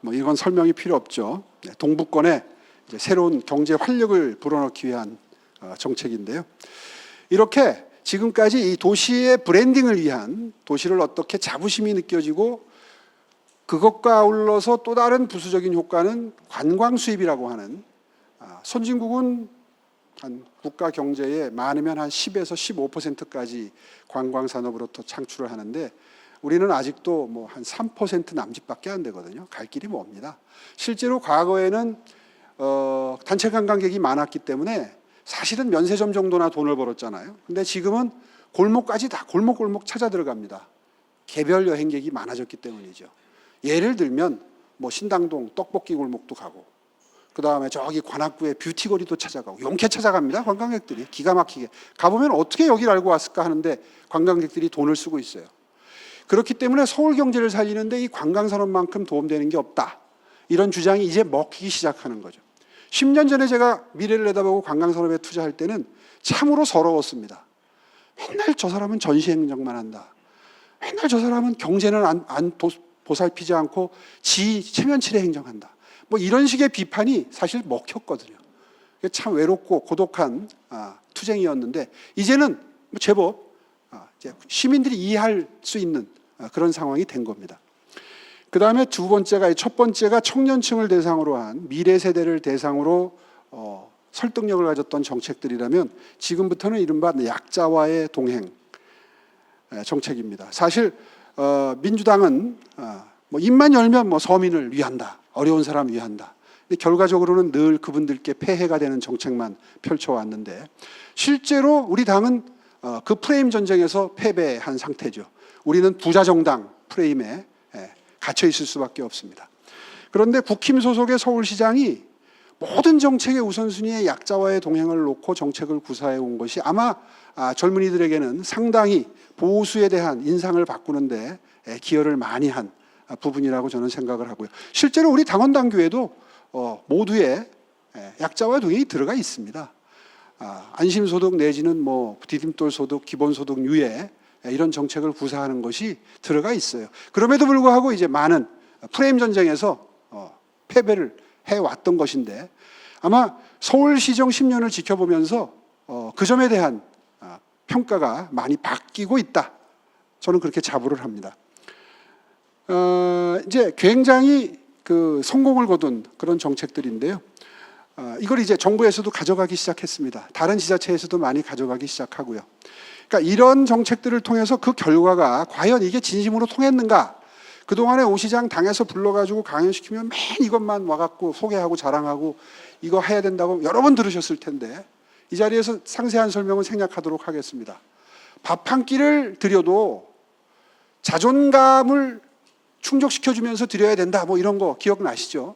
뭐 이건 설명이 필요 없죠. 동부권에 이제 새로운 경제 활력을 불어넣기 위한 정책인데요. 이렇게 지금까지 이 도시의 브랜딩을 위한, 도시를 어떻게 자부심이 느껴지고 그것과 아울러서 또 다른 부수적인 효과는 관광 수입이라고 하는, 선진국은 한 국가 경제에 많으면 한 10에서 15%까지 관광 산업으로부터 창출을 하는데 우리는 아직도 뭐 한 3% 남짓밖에 안 되거든요. 갈 길이 멉니다. 실제로 과거에는 단체 관광객이 많았기 때문에 사실은 면세점 정도나 돈을 벌었잖아요. 근데 지금은 골목까지 다 골목골목 찾아 들어갑니다. 개별 여행객이 많아졌기 때문이죠. 예를 들면 뭐 신당동 떡볶이 골목도 가고, 그 다음에 저기 관악구의 뷰티거리도 찾아가고, 용케 찾아갑니다. 관광객들이 기가 막히게. 가보면 어떻게 여기를 알고 왔을까 하는데 관광객들이 돈을 쓰고 있어요. 그렇기 때문에 서울 경제를 살리는데 이 관광산업만큼 도움되는 게 없다, 이런 주장이 이제 먹히기 시작하는 거죠. 10년 전에 제가 미래를 내다보고 관광산업에 투자할 때는 참으로 서러웠습니다. 맨날 저 사람은 전시행정만 한다. 맨날 저 사람은 경제는 안 보살피지 않고 지 체면치레 행정한다. 뭐 이런 식의 비판이 사실 먹혔거든요. 참 외롭고 고독한 투쟁이었는데 이제는 제법 이제 시민들이 이해할 수 있는 그런 상황이 된 겁니다. 그 다음에 두 번째가, 첫 번째가 청년층을 대상으로 한, 미래 세대를 대상으로 설득력을 가졌던 정책들이라면 지금부터는 이른바 약자와의 동행 정책입니다. 사실 민주당은 뭐 입만 열면 뭐 서민을 위한다, 어려운 사람 위한다. 근데 결과적으로는 늘 그분들께 폐해가 되는 정책만 펼쳐왔는데 실제로 우리 당은 그 프레임 전쟁에서 패배한 상태죠. 우리는 부자 정당 프레임에 갇혀 있을 수밖에 없습니다. 그런데 국힘 소속의 서울시장이 모든 정책의 우선순위에 약자와의 동행을 놓고 정책을 구사해 온 것이 아마 젊은이들에게는 상당히 보수에 대한 인상을 바꾸는데 기여를 많이 한 부분이라고 저는 생각을 하고요. 실제로 우리 당원 당규에도 모두의 약자와의 동행이 들어가 있습니다. 안심소득 내지는 뭐 디딤돌 소득, 기본소득 유예, 이런 정책을 구사하는 것이 들어가 있어요. 그럼에도 불구하고 이제 많은 프레임 전쟁에서 패배를 해왔던 것인데 아마 서울시정 10년을 지켜보면서 그 점에 대한 평가가 많이 바뀌고 있다, 저는 그렇게 자부를 합니다. 이제 굉장히 그 성공을 거둔 그런 정책들인데요. 이걸 이제 정부에서도 가져가기 시작했습니다. 다른 지자체에서도 많이 가져가기 시작하고요. 그러니까 이런 정책들을 통해서 그 결과가 과연 이게 진심으로 통했는가? 그동안에 오 시장 당에서 불러가지고 강연시키면 맨 이것만 와갖고 소개하고 자랑하고 이거 해야 된다고 여러 번 들으셨을 텐데 이 자리에서 상세한 설명을 생략하도록 하겠습니다. 밥 한 끼를 드려도 자존감을 충족시켜주면서 드려야 된다, 뭐 이런 거 기억나시죠?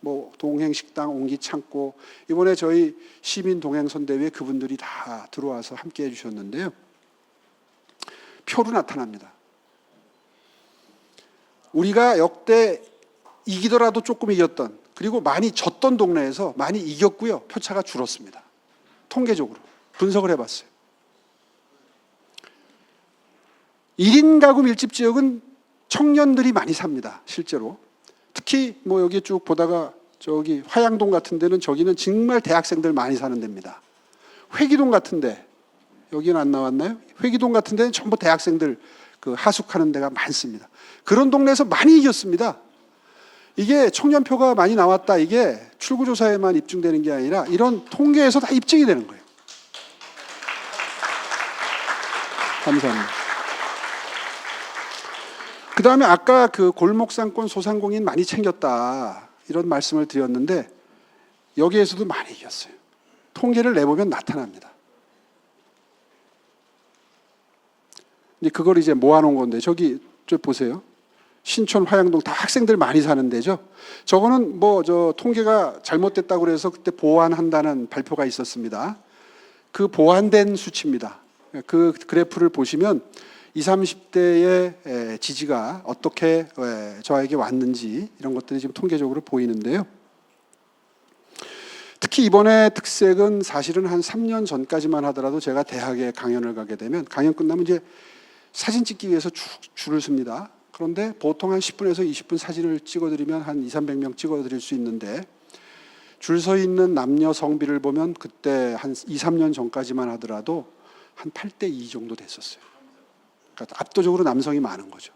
뭐 동행식당, 옹기창고, 이번에 저희 시민동행선대위에 그분들이 다 들어와서 함께 해주셨는데요. 표로 나타납니다. 우리가 역대 이기더라도 조금 이겼던, 그리고 많이 졌던 동네에서 많이 이겼고요. 표차가 줄었습니다. 통계적으로 분석을 해봤어요. 1인 가구 밀집 지역은 청년들이 많이 삽니다. 실제로. 특히 뭐 여기 쭉 보다가 저기 화양동 같은 데는 저기는 정말 대학생들 많이 사는 데입니다. 회기동 같은 데, 여기는 안 나왔나요? 회기동 같은 데는 전부 대학생들 그 하숙하는 데가 많습니다. 그런 동네에서 많이 이겼습니다. 이게 청년표가 많이 나왔다, 이게 출구조사에만 입증되는 게 아니라 이런 통계에서 다 입증이 되는 거예요. 감사합니다. 그 다음에 아까 그 골목상권 소상공인 많이 챙겼다 이런 말씀을 드렸는데 여기에서도 많이 이겼어요. 통계를 내보면 나타납니다. 이제 그걸 이제 모아놓은 건데 저기 저 보세요. 신촌 화양동 다 학생들 많이 사는 데죠. 저거는 뭐 저 통계가 잘못됐다고 그래서 그때 보완한다는 발표가 있었습니다. 그 보완된 수치입니다. 그 그래프를 보시면 20, 30대의 지지가 어떻게 저에게 왔는지 이런 것들이 지금 통계적으로 보이는데요. 특히 이번에 특색은 사실은 한 3년 전까지만 하더라도 제가 대학에 강연을 가게 되면 강연 끝나면 이제 사진 찍기 위해서 줄을 섭니다. 그런데 보통 한 10분에서 20분 사진을 찍어드리면 한 2, 300명 찍어드릴 수 있는데 줄 서 있는 남녀 성비를 보면 그때 한 2, 3년 전까지만 하더라도 한 8대 2 정도 됐었어요. 그러니까 압도적으로 남성이 많은 거죠.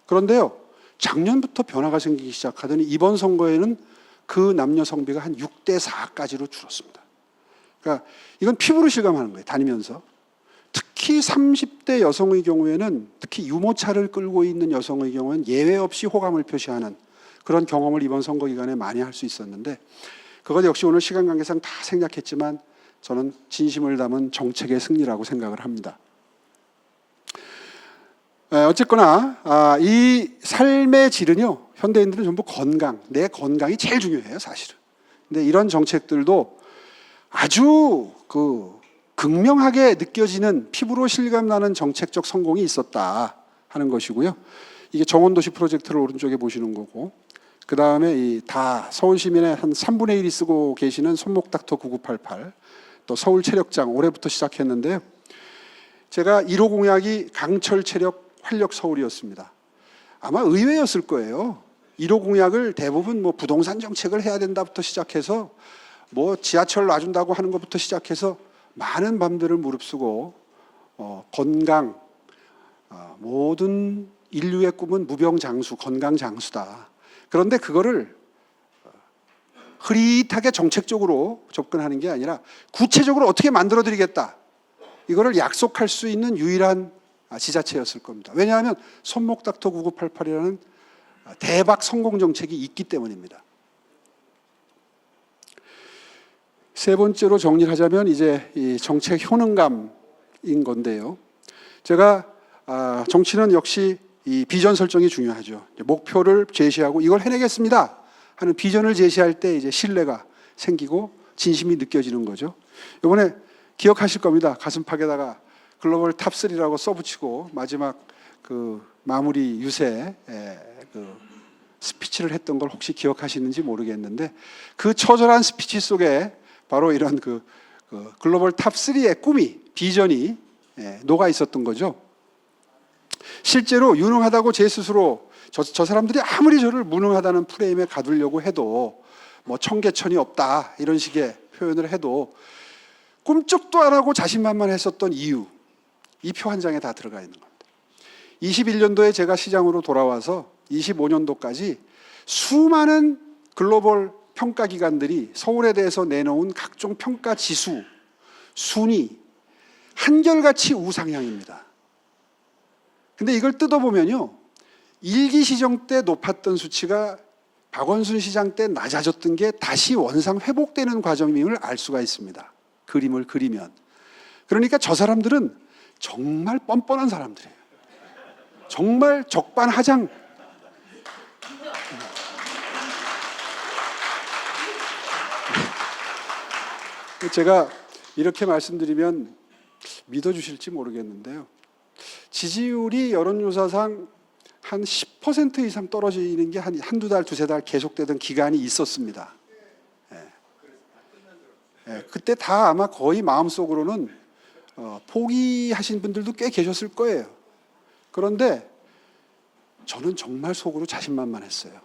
그런데요, 작년부터 변화가 생기기 시작하더니 이번 선거에는 그 남녀 성비가 한 6대 4까지로 줄었습니다. 그러니까 이건 피부로 실감하는 거예요, 다니면서. 특히 30대 여성의 경우에는, 특히 유모차를 끌고 있는 여성의 경우에는 예외 없이 호감을 표시하는 그런 경험을 이번 선거 기간에 많이 할 수 있었는데, 그것 역시 오늘 시간 관계상 다 생략했지만 저는 진심을 담은 정책의 승리라고 생각을 합니다. 어쨌거나 이 삶의 질은요, 현대인들은 전부 건강, 내 건강이 제일 중요해요, 사실은. 근데 이런 정책들도 아주 극명하게 느껴지는, 피부로 실감나는 정책적 성공이 있었다 하는 것이고요. 이게 정원도시 프로젝트를 오른쪽에 보시는 거고, 그 다음에 다 서울 시민의 한 3분의 1이 쓰고 계시는 손목닥터 9988, 또 서울 체력장 올해부터 시작했는데요. 제가 1호 공약이 강철 체력 활력 서울이었습니다. 아마 의외였을 거예요. 1호 공약을 대부분 뭐 부동산 정책을 해야 된다부터 시작해서 뭐 지하철 놔준다고 하는 것부터 시작해서 많은 밤들을 무릅쓰고 건강, 모든 인류의 꿈은 무병장수, 건강장수다. 그런데 그거를 흐릿하게 정책적으로 접근하는 게 아니라 구체적으로 어떻게 만들어드리겠다, 이거를 약속할 수 있는 유일한 지자체였을 겁니다. 왜냐하면 손목닥터 9988이라는 대박 성공 정책이 있기 때문입니다. 세 번째로 정리를 하자면 이제 이 정책 효능감인 건데요. 제가 정치는 역시 이 비전 설정이 중요하죠. 목표를 제시하고 이걸 해내겠습니다 하는 비전을 제시할 때 이제 신뢰가 생기고 진심이 느껴지는 거죠. 이번에 기억하실 겁니다. 가슴팍에다가 글로벌 탑3라고 써붙이고 마지막 그 마무리 유세 그 스피치를 했던 걸 혹시 기억하시는지 모르겠는데, 그 처절한 스피치 속에 바로 이런 그 글로벌 탑3의 꿈이, 비전이 녹아 있었던 거죠. 실제로 유능하다고 제 스스로 저 사람들이 아무리 저를 무능하다는 프레임에 가두려고 해도 뭐 청계천이 없다 이런 식의 표현을 해도 꿈쩍도 안 하고 자신만만했었던 이유, 이 표 한 장에 다 들어가 있는 겁니다. 21년도에 제가 시장으로 돌아와서 25년도까지 수많은 글로벌 평가 기관들이 서울에 대해서 내놓은 각종 평가 지수, 순위 한결같이 우상향입니다. 근데 이걸 뜯어보면요, 일기 시정 때 높았던 수치가 박원순 시장 때 낮아졌던 게 다시 원상 회복되는 과정임을 알 수가 있습니다. 그림을 그리면. 그러니까 저 사람들은 정말 뻔뻔한 사람들이에요. 정말 적반하장. 제가 이렇게 말씀드리면 믿어주실지 모르겠는데요. 지지율이 여론조사상 한 10% 이상 떨어지는 게 한두 달, 두세 달 계속되던 기간이 있었습니다. 그때 다 아마 거의 마음속으로는 포기하신 분들도 꽤 계셨을 거예요. 그런데 저는 정말 속으로 자신만만했어요.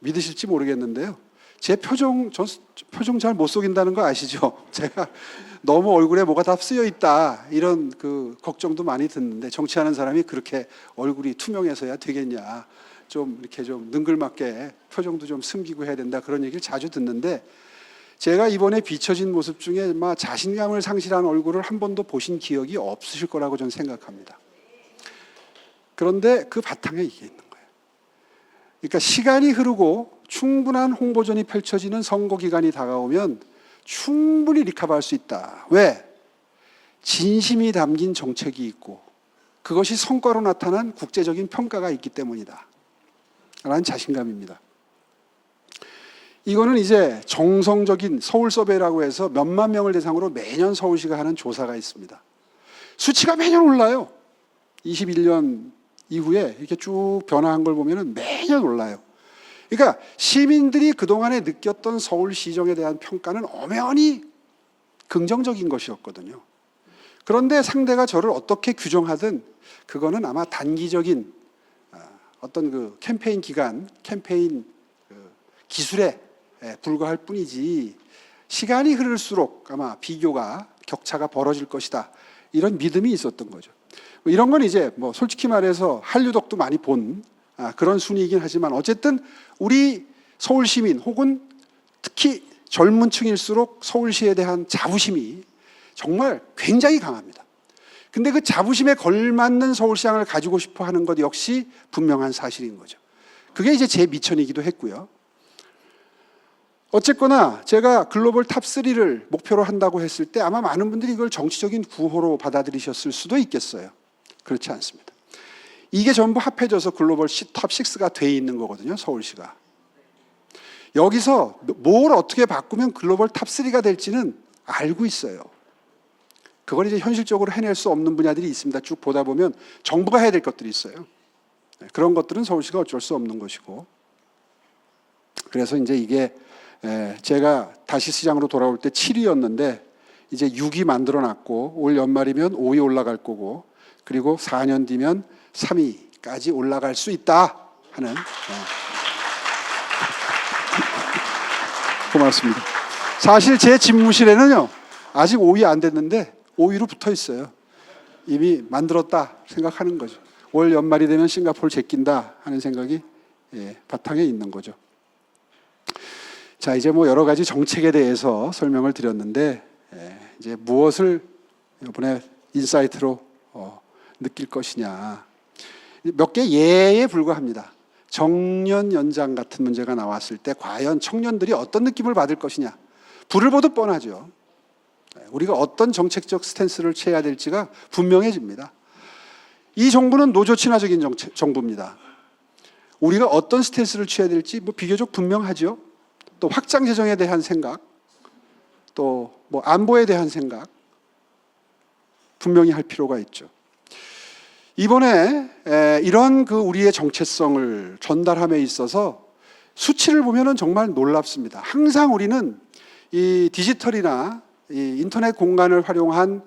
믿으실지 모르겠는데요. 제 표정 잘 못 속인다는 거 아시죠? 제가 너무 얼굴에 뭐가 다 쓰여 있다 이런 그 걱정도 많이 듣는데, 정치하는 사람이 그렇게 얼굴이 투명해서야 되겠냐. 좀 이렇게 좀 능글맞게 표정도 좀 숨기고 해야 된다 그런 얘기를 자주 듣는데 제가 이번에 비춰진 모습 중에 막 자신감을 상실한 얼굴을 한 번도 보신 기억이 없으실 거라고 저는 생각합니다. 그런데 그 바탕에 이게 있는 거예요. 그러니까 시간이 흐르고 충분한 홍보전이 펼쳐지는 선거 기간이 다가오면 충분히 리카바할 수 있다. 왜? 진심이 담긴 정책이 있고 그것이 성과로 나타난 국제적인 평가가 있기 때문이다. 라는 자신감입니다. 이거는 이제 정성적인 서울 서베이라고 해서 몇만 명을 대상으로 매년 서울시가 하는 조사가 있습니다. 수치가 매년 올라요. 21년 이후에 이렇게 쭉 변화한 걸 보면 매년 올라요. 그러니까 시민들이 그동안에 느꼈던 서울시정에 대한 평가는 엄연히 긍정적인 것이었거든요. 그런데 상대가 저를 어떻게 규정하든 그거는 아마 단기적인 어떤 그 캠페인 기간, 캠페인 기술에 불과할 뿐이지 시간이 흐를수록 아마 비교가 격차가 벌어질 것이다. 이런 믿음이 있었던 거죠. 이런 건 이제 뭐 솔직히 말해서 한류덕도 많이 본 그런 순위이긴 하지만 어쨌든 우리 서울 시민 혹은 특히 젊은 층일수록 서울시에 대한 자부심이 정말 굉장히 강합니다. 근데 그 자부심에 걸맞는 서울시장을 가지고 싶어 하는 것 역시 분명한 사실인 거죠. 그게 이제 제 미천이기도 했고요. 어쨌거나 제가 글로벌 탑3를 목표로 한다고 했을 때 아마 많은 분들이 이걸 정치적인 구호로 받아들이셨을 수도 있겠어요. 그렇지 않습니다. 이게 전부 합해져서 글로벌 탑6가 돼 있는 거거든요, 서울시가. 여기서 뭘 어떻게 바꾸면 글로벌 탑3가 될지는 알고 있어요. 그걸 이제 현실적으로 해낼 수 없는 분야들이 있습니다. 쭉 보다 보면 정부가 해야 될 것들이 있어요. 그런 것들은 서울시가 어쩔 수 없는 것이고. 그래서 이제 이게 제가 다시 시장으로 돌아올 때 7위였는데 이제 6위 만들어놨고 올 연말이면 5위 올라갈 거고 그리고 4년 뒤면 3위까지 올라갈 수 있다 하는 고맙습니다. 사실 제 집무실에는요 아직 5위 안 됐는데 5위로 붙어 있어요. 이미 만들었다 생각하는 거죠. 올 연말이 되면 싱가포르 제낀다 하는 생각이 바탕에 있는 거죠. 자, 이제 뭐 여러 가지 정책에 대해서 설명을 드렸는데 이제 무엇을 이번에 인사이트로 느낄 것이냐. 몇 개 예에 불과합니다. 정년 연장 같은 문제가 나왔을 때 과연 청년들이 어떤 느낌을 받을 것이냐. 불을 보듯 뻔하죠. 우리가 어떤 정책적 스탠스를 취해야 될지가 분명해집니다. 이 정부는 노조 친화적인 정부입니다. 우리가 어떤 스탠스를 취해야 될지 뭐 비교적 분명하죠. 또 확장 재정에 대한 생각, 또 뭐 안보에 대한 생각 분명히 할 필요가 있죠. 이번에 이런 그 우리의 정체성을 전달함에 있어서 수치를 보면은 정말 놀랍습니다. 항상 우리는 이 디지털이나 이 인터넷 공간을 활용한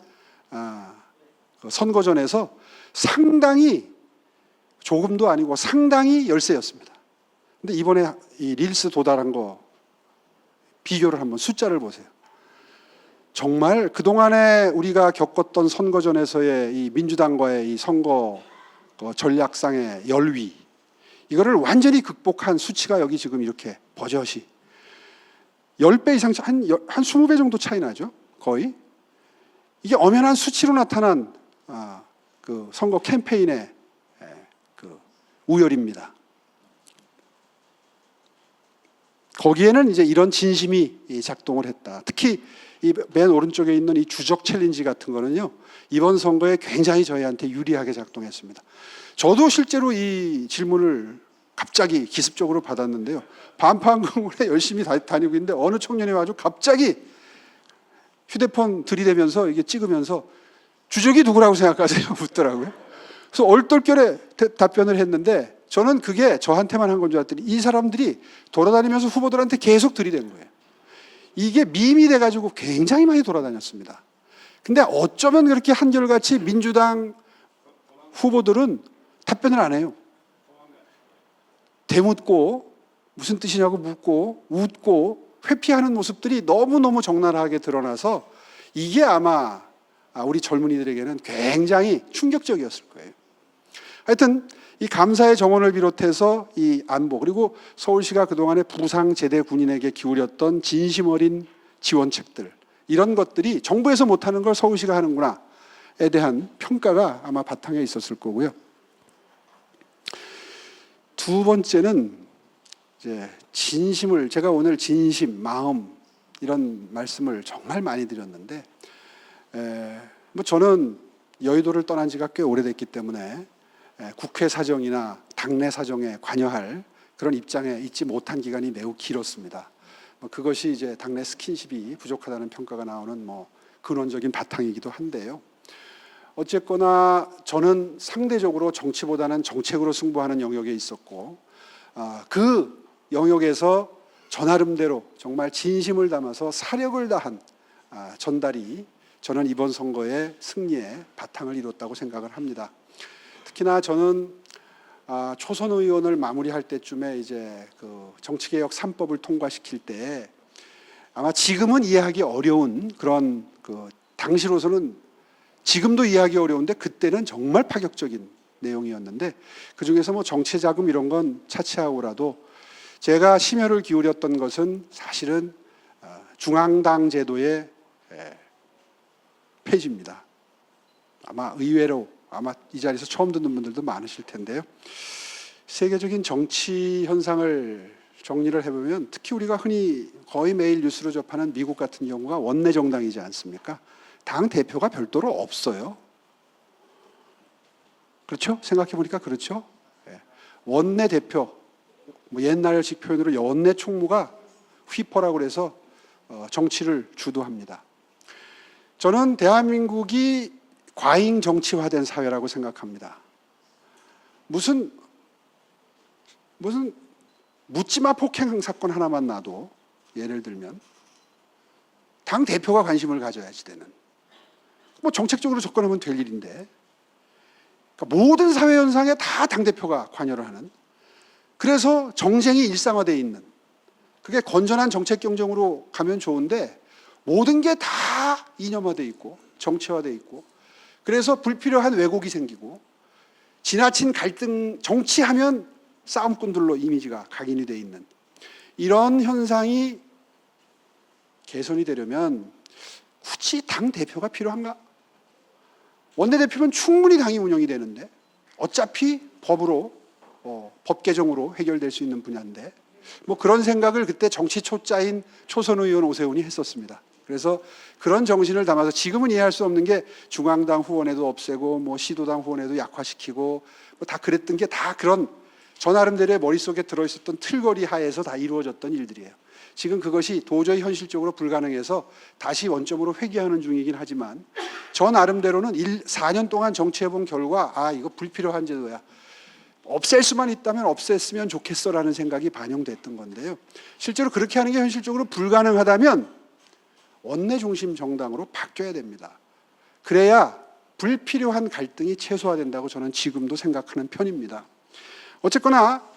선거전에서 상당히 조금도 아니고 상당히 열세였습니다. 근데 이번에 이 릴스 도달한 거 비교를 한번 숫자를 보세요. 정말 그동안에 우리가 겪었던 선거전에서의 이 민주당과의 이 선거 전략상의 열위 이거를 완전히 극복한 수치가 여기 지금 이렇게 버젓이 10배 이상 한 20배 정도 차이 나죠. 거의. 이게 엄연한 수치로 나타난 그 선거 캠페인의 그 우열입니다. 거기에는 이제 이런 진심이 작동을 했다. 특히 이 맨 오른쪽에 있는 이 주적 챌린지 같은 거는요. 이번 선거에 굉장히 저희한테 유리하게 작동했습니다. 저도 실제로 이 질문을 갑자기 기습적으로 받았는데요. 반판공원에 열심히 다니고 있는데 어느 청년이 와가지고 갑자기 휴대폰 들이대면서 이게 찍으면서 주적이 누구라고 생각하세요? 묻더라고요. 그래서 얼떨결에 답변을 했는데 저는 그게 저한테만 한 건 줄 알았더니 이 사람들이 돌아다니면서 후보들한테 계속 들이댄 거예요. 이게 밈이 돼가지고 굉장히 많이 돌아다녔습니다. 근데 어쩌면 그렇게 한결같이 민주당 후보들은 답변을 안 해요. 대묻고 무슨 뜻이냐고 묻고 웃고 회피하는 모습들이 너무너무 적나라하게 드러나서 이게 아마 우리 젊은이들에게는 굉장히 충격적이었을 거예요. 하여튼 이 감사의 정원을 비롯해서 이 안보, 그리고 서울시가 그동안에 부상 제대 군인에게 기울였던 진심 어린 지원책들, 이런 것들이 정부에서 못하는 걸 서울시가 하는구나에 대한 평가가 아마 바탕에 있었을 거고요. 두 번째는 이제 진심을, 제가 오늘 진심, 마음 이런 말씀을 정말 많이 드렸는데, 뭐 저는 여의도를 떠난 지가 꽤 오래됐기 때문에 국회 사정이나 당내 사정에 관여할 그런 입장에 있지 못한 기간이 매우 길었습니다. 그것이 이제 당내 스킨십이 부족하다는 평가가 나오는 뭐 근원적인 바탕이기도 한데요. 어쨌거나 저는 상대적으로 정치보다는 정책으로 승부하는 영역에 있었고, 그 영역에서 저 나름대로 정말 진심을 담아서 사력을 다한 전달이 저는 이번 선거의 승리에 바탕을 이뤘다고 생각을 합니다. 특히나 저는 초선 의원을 마무리할 때쯤에 이제 그 정치개혁 3법을 통과시킬 때 아마 지금은 이해하기 어려운 그런 그 당시로서는 지금도 이해하기 어려운데 그때는 정말 파격적인 내용이었는데, 그 중에서 뭐 정치 자금 이런 건 차치하고라도 제가 심혈을 기울였던 것은 사실은 중앙당 제도의 폐지입니다. 아마 의외로 아마 이 자리에서 처음 듣는 분들도 많으실 텐데요. 세계적인 정치 현상을 정리를 해보면 특히 우리가 흔히 거의 매일 뉴스로 접하는 미국 같은 경우가 원내 정당이지 않습니까? 당 대표가 별도로 없어요. 그렇죠? 생각해 보니까 그렇죠. 원내 대표, 뭐 옛날식 표현으로 원내 총무가 휘퍼라고 그래서 정치를 주도합니다. 저는 대한민국이 과잉 정치화된 사회라고 생각합니다. 무슨 묻지마 폭행 사건 하나만 나도 예를 들면 당 대표가 관심을 가져야지 되는, 뭐 정책적으로 접근하면 될 일인데, 그러니까 모든 사회 현상에 다 당 대표가 관여를 하는, 그래서 정쟁이 일상화되어 있는, 그게 건전한 정책 경쟁으로 가면 좋은데 모든 게 다 이념화되어 있고 정치화되어 있고, 그래서 불필요한 왜곡이 생기고 지나친 갈등, 정치하면 싸움꾼들로 이미지가 각인이 되어 있는 이런 현상이 개선이 되려면 굳이 당 대표가 필요한가? 원내대표면 충분히 당이 운영이 되는데 어차피 법으로 법 개정으로 해결될 수 있는 분야인데, 뭐 그런 생각을 그때 정치 초짜인 초선 의원 오세훈이 했었습니다. 그래서 그런 정신을 담아서 지금은 이해할 수 없는 게 중앙당 후원회도 없애고 뭐 시도당 후원회도 약화시키고 뭐 다 그랬던 게 다 그런 저 나름대로의 머릿속에 들어있었던 틀거리 하에서 다 이루어졌던 일들이에요. 지금 그것이 도저히 현실적으로 불가능해서 다시 원점으로 회귀하는 중이긴 하지만 저 나름대로는 4년 동안 정치해본 결과 이거 불필요한 제도야, 없앨 수만 있다면 없앴으면 좋겠어라는 생각이 반영됐던 건데요. 실제로 그렇게 하는 게 현실적으로 불가능하다면 원내 중심 정당으로 바뀌어야 됩니다. 그래야 불필요한 갈등이 최소화된다고 저는 지금도 생각하는 편입니다. 어쨌거나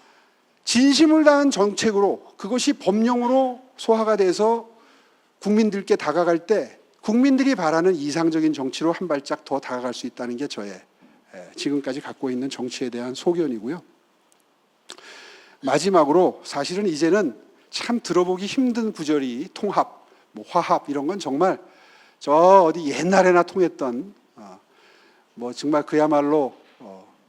진심을 다한 정책으로 그것이 법령으로 소화가 돼서 국민들께 다가갈 때 국민들이 바라는 이상적인 정치로 한 발짝 더 다가갈 수 있다는 게 저의 지금까지 갖고 있는 정치에 대한 소견이고요. 마지막으로 사실은 이제는 참 들어보기 힘든 구절이 통합, 뭐 화합 이런 건 정말 저 어디 옛날에나 통했던 뭐 정말 그야말로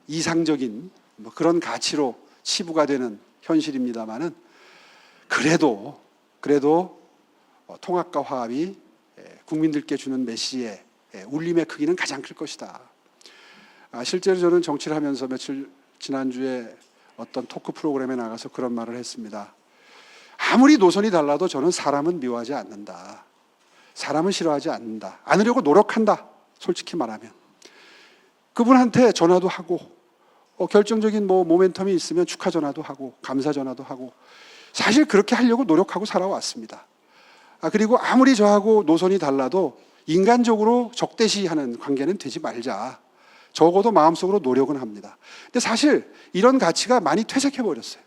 이상적인 뭐 그런 가치로 치부가 되는 현실입니다만은 그래도 통합과 화합이 국민들께 주는 메시지의 울림의 크기는 가장 클 것이다. 실제로 저는 정치를 하면서 지난주에 어떤 토크 프로그램에 나가서 그런 말을 했습니다. 아무리 노선이 달라도 저는 사람은 미워하지 않는다. 사람은 싫어하지 않는다. 않으려고 노력한다. 솔직히 말하면. 그분한테 전화도 하고 결정적인 뭐 모멘텀이 있으면 축하 전화도 하고 감사 전화도 하고 사실 그렇게 하려고 노력하고 살아왔습니다. 그리고 아무리 저하고 노선이 달라도 인간적으로 적대시하는 관계는 되지 말자. 적어도 마음속으로 노력은 합니다. 근데 사실 이런 가치가 많이 퇴색해버렸어요.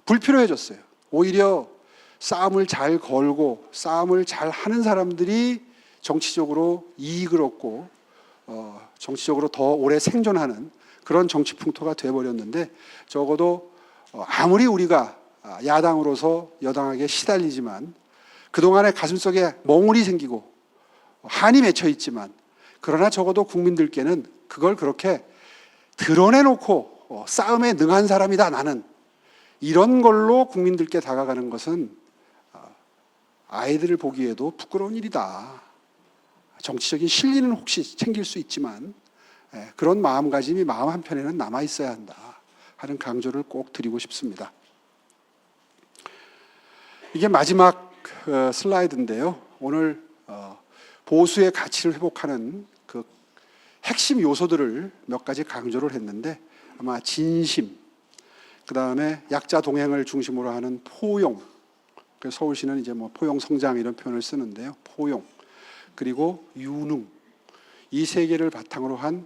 불필요해졌어요. 오히려 싸움을 잘 걸고 싸움을 잘 하는 사람들이 정치적으로 이익을 얻고 정치적으로 더 오래 생존하는 그런 정치 풍토가 돼버렸는데 적어도 아무리 우리가 야당으로서 여당에게 시달리지만 그동안에 가슴속에 멍울이 생기고 한이 맺혀 있지만 그러나 적어도 국민들께는 그걸 그렇게 드러내놓고 싸움에 능한 사람이다 나는 이런 걸로 국민들께 다가가는 것은 아이들을 보기에도 부끄러운 일이다. 정치적인 실리는 혹시 챙길 수 있지만 그런 마음가짐이 마음 한편에는 남아 있어야 한다 하는 강조를 꼭 드리고 싶습니다. 이게 마지막 슬라이드인데요. 오늘 보수의 가치를 회복하는 그 핵심 요소들을 몇 가지 강조를 했는데 아마 진심, 그 다음에 약자 동행을 중심으로 하는 포용, 서울시는 이제 뭐 포용 성장 이런 표현을 쓰는데요. 포용, 그리고 유능, 이 세 개를 바탕으로 한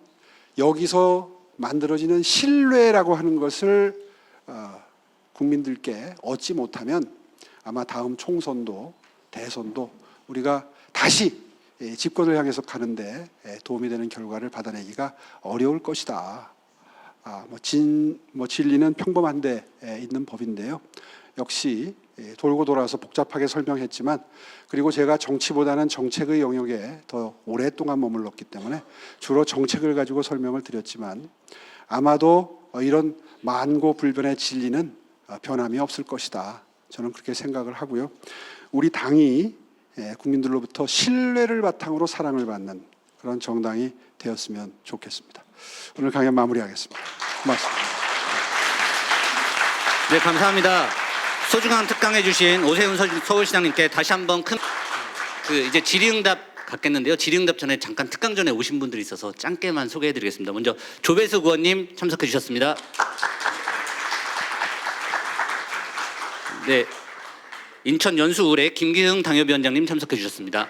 여기서 만들어지는 신뢰라고 하는 것을 국민들께 얻지 못하면 아마 다음 총선도 대선도 우리가 다시 집권을 향해서 가는데 도움이 되는 결과를 받아내기가 어려울 것이다. 진리는 평범한데 있는 법인데요. 역시 돌고 돌아서 복잡하게 설명했지만 그리고 제가 정치보다는 정책의 영역에 더 오랫동안 머물렀기 때문에 주로 정책을 가지고 설명을 드렸지만 아마도 이런 만고불변의 진리는 변함이 없을 것이다. 저는 그렇게 생각을 하고요. 우리 당이 국민들로부터 신뢰를 바탕으로 사랑을 받는 그런 정당이 되었으면 좋겠습니다. 오늘 강연 마무리하겠습니다. 고맙습니다. 네, 감사합니다. 소중한 특강해 주신 오세훈 서울시장님께 다시 한번 이제 질의응답 갖겠는데요. 질의응답 전에 잠깐 특강 전에 오신 분들이 있어서 짧게만 소개해 드리겠습니다. 먼저 조배숙 의원님 참석해 주셨습니다. 네, 인천 연수울의 김기흥 당협위원장님 참석해 주셨습니다.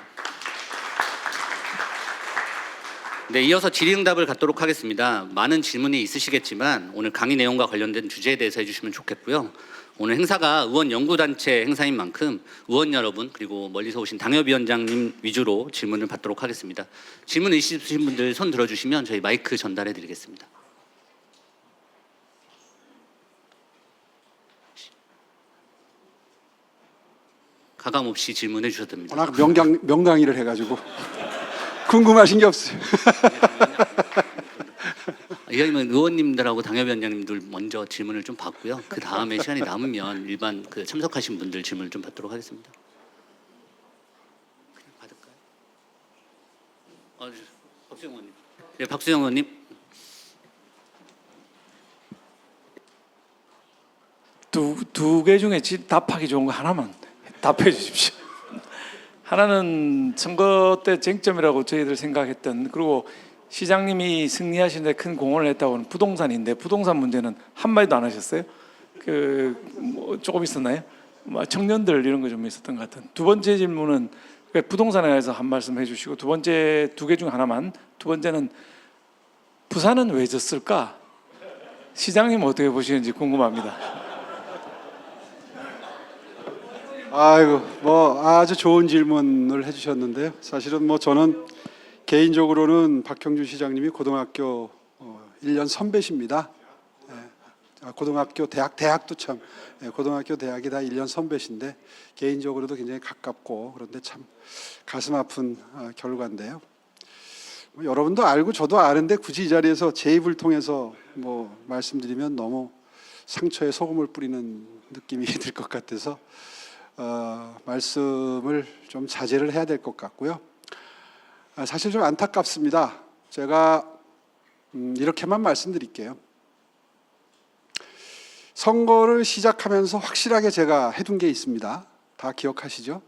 네, 이어서 질의응답을 갖도록 하겠습니다. 많은 질문이 있으시겠지만 오늘 강의 내용과 관련된 주제에 대해서 해주시면 좋겠고요. 오늘 행사가 의원 연구단체 행사인 만큼 의원 여러분 그리고 멀리서 오신 당협위원장님 위주로 질문을 받도록 하겠습니다. 질문 있으신 분들 손 들어주시면 저희 마이크 전달해 드리겠습니다. 가감 없이 질문해 주셔도 됩니다. 워낙 명강의를 해가지고 궁금하신 게 없어요. 이왕이면 의원님들하고 당협위원장님들 먼저 질문을 좀 받고요. 그 다음에 시간이 남으면 일반 참석하신 분들 질문을 좀 받도록 하겠습니다. 그냥 받을까요? 박수영 의원님. 네, 박수영 의원님. 두 개 중에 답하기 좋은 거 하나만 답해 주십시오. 하나는 선거 때 쟁점이라고 저희들 생각했던 그리고 시장님이 승리하신 데 큰 공헌을 했다고 하는 부동산인데 부동산 문제는 한마디도 안 하셨어요? 뭐 조금 있었나요? 청년들 이런 거 좀 있었던 것 같은. 두 번째 질문은 부동산에 대해서 한 말씀 해주시고 두 번째 두 개 중 하나만. 두 번째는 부산은 왜 졌을까? 시장님 어떻게 보시는지 궁금합니다. 아이고 아주 좋은 질문을 해주셨는데요. 사실은 저는 개인적으로는 박형준 시장님이 고등학교 1년 선배십니다. 고등학교 대학도 참 고등학교 대학이 다 1년 선배신데 개인적으로도 굉장히 가깝고 그런데 참 가슴 아픈 결과인데요. 여러분도 알고 저도 아는데 굳이 이 자리에서 제 입을 통해서 말씀드리면 너무 상처에 소금을 뿌리는 느낌이 들 것 같아서 말씀을 좀 자제를 해야 될 것 같고요. 사실 좀 안타깝습니다. 제가 이렇게만 말씀드릴게요. 선거를 시작하면서 확실하게 제가 해둔 게 있습니다. 다 기억하시죠?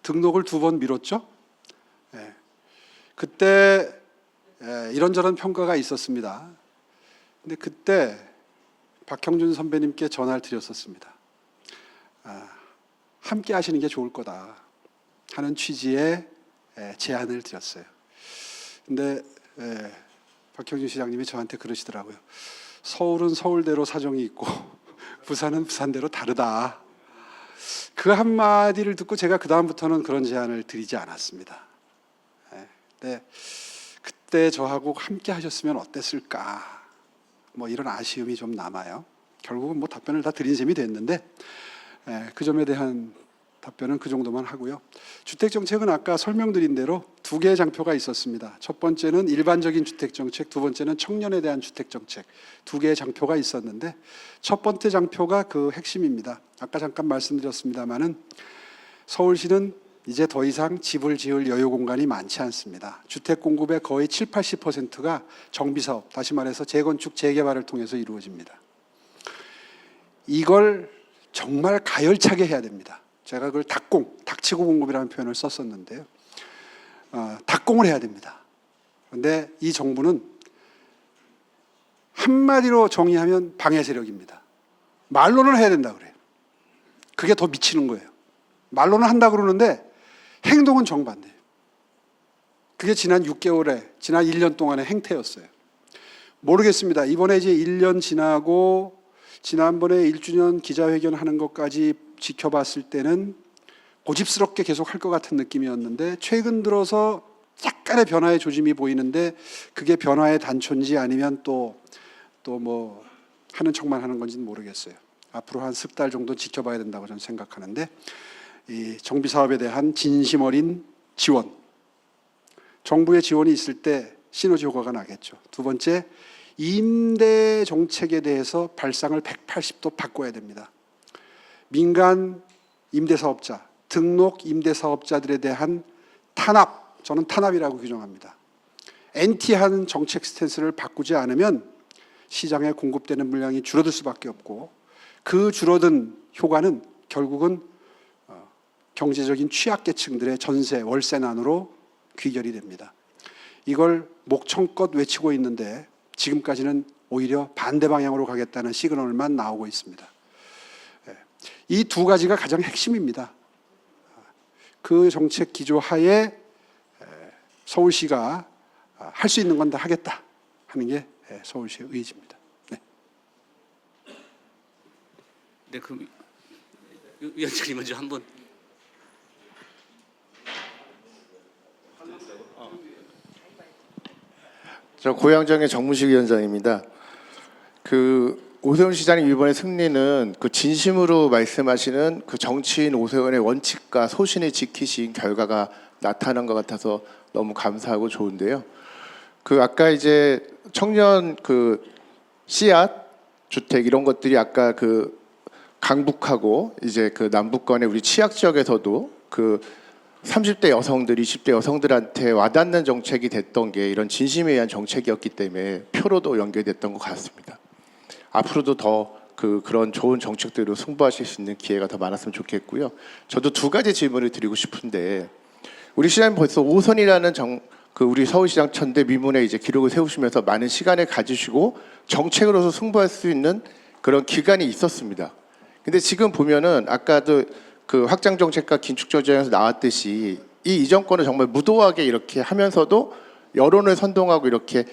등록을 2번 미뤘죠? 그때 이런저런 평가가 있었습니다. 근데 그때 박형준 선배님께 전화를 드렸었습니다. 함께 하시는 게 좋을 거다 하는 취지의 제안을 드렸어요. 근데 박형준 시장님이 저한테 그러시더라고요. 서울은 서울대로 사정이 있고 부산은 부산대로 다르다. 그 한마디를 듣고 제가 그 다음부터는 그런 제안을 드리지 않았습니다. 근데 그때 저하고 함께 하셨으면 어땠을까? 뭐 이런 아쉬움이 좀 남아요. 결국은 뭐 답변을 다 드린 셈이 됐는데 그 점에 대한 답변은 그 정도만 하고요. 주택 정책은 아까 설명드린 대로 두 개의 장표가 있었습니다. 첫 번째는 일반적인 주택 정책, 두 번째는 청년에 대한 주택 정책, 두 개의 장표가 있었는데 첫 번째 장표가 그 핵심입니다. 아까 잠깐 말씀드렸습니다마는 서울시는 이제 더 이상 집을 지을 여유 공간이 많지 않습니다. 주택 공급의 거의 7, 80%가 정비 사업, 다시 말해서 재건축, 재개발을 통해서 이루어집니다. 이걸 정말 가열차게 해야 됩니다. 제가 그걸 닥치고 공급이라는 표현을 썼었는데요. 닥공을 해야 됩니다. 그런데 이 정부는 한마디로 정의하면 방해 세력입니다. 말로는 해야 된다 그래요. 그게 더 미치는 거예요. 말로는 한다 그러는데 행동은 정반대예요. 그게 지난 6개월에, 지난 1년 동안의 행태였어요. 모르겠습니다. 이번에 이제 1년 지나고 지난번에 1주년 기자회견 하는 것까지 지켜봤을 때는 고집스럽게 계속 할 것 같은 느낌이었는데 최근 들어서 약간의 변화의 조짐이 보이는데 그게 변화의 단초인지 아니면 또 뭐 하는 척만 하는 건지는 모르겠어요. 앞으로 한 석 달 정도 지켜봐야 된다고 저는 생각하는데 이 정비 사업에 대한 진심 어린 지원, 정부의 지원이 있을 때 시너지 효과가 나겠죠. 두 번째, 임대 정책에 대해서 발상을 180도 바꿔야 됩니다. 민간 임대사업자, 등록 임대사업자들에 대한 탄압, 저는 탄압이라고 규정합니다. 엔티한 정책 스탠스를 바꾸지 않으면 시장에 공급되는 물량이 줄어들 수밖에 없고 그 줄어든 효과는 결국은 경제적인 취약계층들의 전세, 월세난으로 귀결이 됩니다. 이걸 목청껏 외치고 있는데 지금까지는 오히려 반대 방향으로 가겠다는 시그널만 나오고 있습니다. 이 두 가지가 가장 핵심입니다. 그 정책 기조 하에 서울시가 할 수 있는 건 다 하겠다 하는 게 서울시의 의지입니다. 네. 네, 그럼 위원장님 먼저 한번. 저 고양정의 정무식 위원장입니다. 오세훈 시장님 이번에 승리는 그 진심으로 말씀하시는 그 정치인 오세훈의 원칙과 소신을 지키신 결과가 나타난 것 같아서 너무 감사하고 좋은데요. 아까 이제 청년 씨앗 주택 이런 것들이 아까 강북하고 이제 남북권의 우리 취약 지역에서도 30대 여성들, 20대 여성들한테 와닿는 정책이 됐던 게 이런 진심에 의한 정책이었기 때문에 표로도 연결됐던 것 같습니다. 앞으로도 더 그런 좋은 정책들로 승부하실 수 있는 기회가 더 많았으면 좋겠고요. 저도 두 가지 질문을 드리고 싶은데 우리 시장님 벌써 5선이라는 우리 서울시장 천대 미문에 이제 기록을 세우시면서 많은 시간을 가지시고 정책으로서 승부할 수 있는 그런 기간이 있었습니다. 근데 지금 보면은 아까도 확장 정책과 긴축 정책에서 나왔듯이 이 정권은 정말 무도하게 이렇게 하면서도 여론을 선동하고 이렇게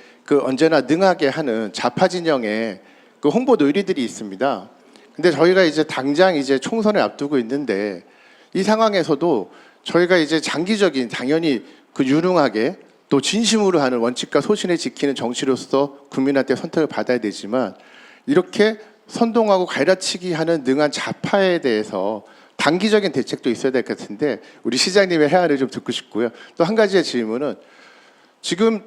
언제나 능하게 하는 좌파 진영의 홍보 노리들이 있습니다. 근데 저희가 이제 당장 이제 총선을 앞두고 있는데 이 상황에서도 저희가 이제 장기적인 당연히 유능하게 또 진심으로 하는 원칙과 소신을 지키는 정치로서 국민한테 선택을 받아야 되지만 이렇게 선동하고 갈라치기 하는 능한 좌파에 대해서 단기적인 대책도 있어야 될 것 같은데 우리 시장님의 해안을 좀 듣고 싶고요. 또 한 가지의 질문은 지금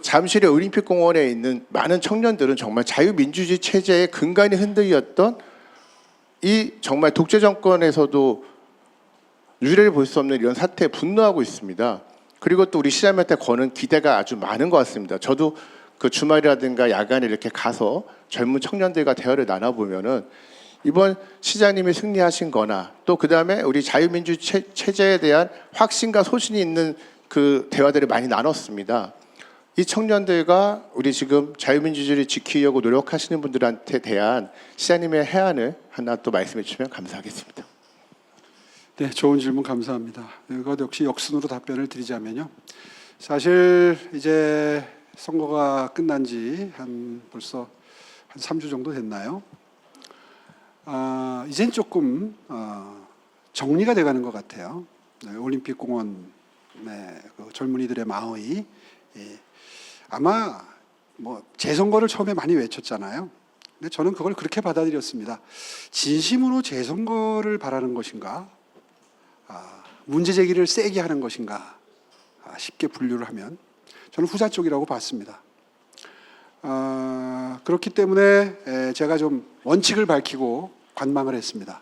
잠실의 올림픽공원에 있는 많은 청년들은 정말 자유민주주의 체제의 근간이 흔들렸던 이 정말 독재 정권에서도 유례를 볼 수 없는 이런 사태에 분노하고 있습니다. 그리고 또 우리 시장님한테 거는 기대가 아주 많은 것 같습니다. 저도 주말이라든가 야간에 이렇게 가서 젊은 청년들과 대화를 나눠보면은 이번 시장님이 승리하신 거나 또 그다음에 우리 자유민주주의 체제에 대한 확신과 소신이 있는 대화들을 많이 나눴습니다. 이 청년들과 우리 지금 자유민주주의를 지키려고 노력하시는 분들한테 대한 시장님의 해안을 하나 또 말씀해 주시면 감사하겠습니다. 네, 좋은 질문 감사합니다. 이것 역시 역순으로 답변을 드리자면요. 사실 이제 선거가 끝난 지 벌써 한 3주 정도 됐나요? 이젠 조금 정리가 돼가는 것 같아요. 네, 올림픽공원 젊은이들의 마음이 아마 뭐 재선거를 처음에 많이 외쳤잖아요. 근데 저는 그걸 그렇게 받아들였습니다. 진심으로 재선거를 바라는 것인가, 문제 제기를 세게 하는 것인가, 쉽게 분류를 하면 저는 후자 쪽이라고 봤습니다. 그렇기 때문에 제가 좀 원칙을 밝히고 관망을 했습니다.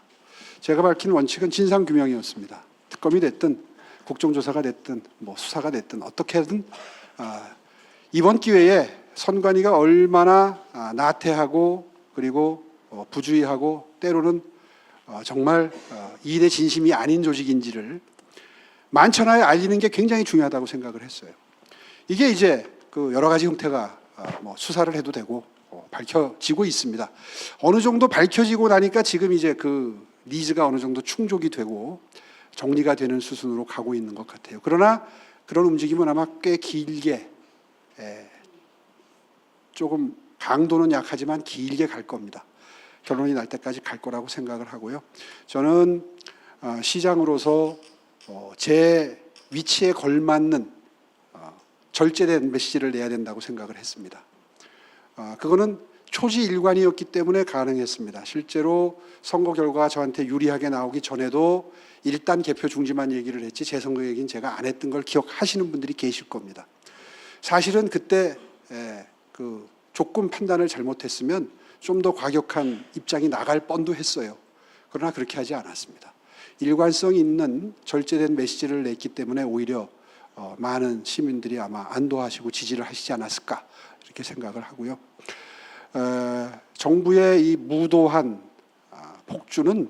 제가 밝힌 원칙은 진상규명이었습니다. 특검이 됐든 국정조사가 됐든 뭐 수사가 됐든 어떻게든 이번 기회에 선관위가 얼마나 나태하고 그리고 부주의하고 때로는 정말 일의 진심이 아닌 조직인지를 만천하에 알리는 게 굉장히 중요하다고 생각을 했어요. 이게 이제 그 여러 가지 형태가 뭐 수사를 해도 되고 밝혀지고 있습니다. 어느 정도 밝혀지고 나니까 지금 이제 그 니즈가 어느 정도 충족이 되고 정리가 되는 수순으로 가고 있는 것 같아요. 그러나 그런 움직임은 아마 꽤 길게 조금 강도는 약하지만 길게 갈 겁니다. 결론이 날 때까지 갈 거라고 생각을 하고요. 저는 시장으로서 제 위치에 걸맞는 절제된 메시지를 내야 된다고 생각을 했습니다. 그거는 초지일관이었기 때문에 가능했습니다. 실제로 선거 결과가 저한테 유리하게 나오기 전에도 일단 개표 중지만 얘기를 했지 재선거 얘기는 제가 안 했던 걸 기억하시는 분들이 계실 겁니다. 사실은 그때 그 조금 판단을 잘못했으면 좀 더 과격한 입장이 나갈 뻔도 했어요. 그러나 그렇게 하지 않았습니다. 일관성 있는 절제된 메시지를 냈기 때문에 오히려 많은 시민들이 아마 안도하시고 지지를 하시지 않았을까 이렇게 생각을 하고요. 정부의 이 무도한 폭주는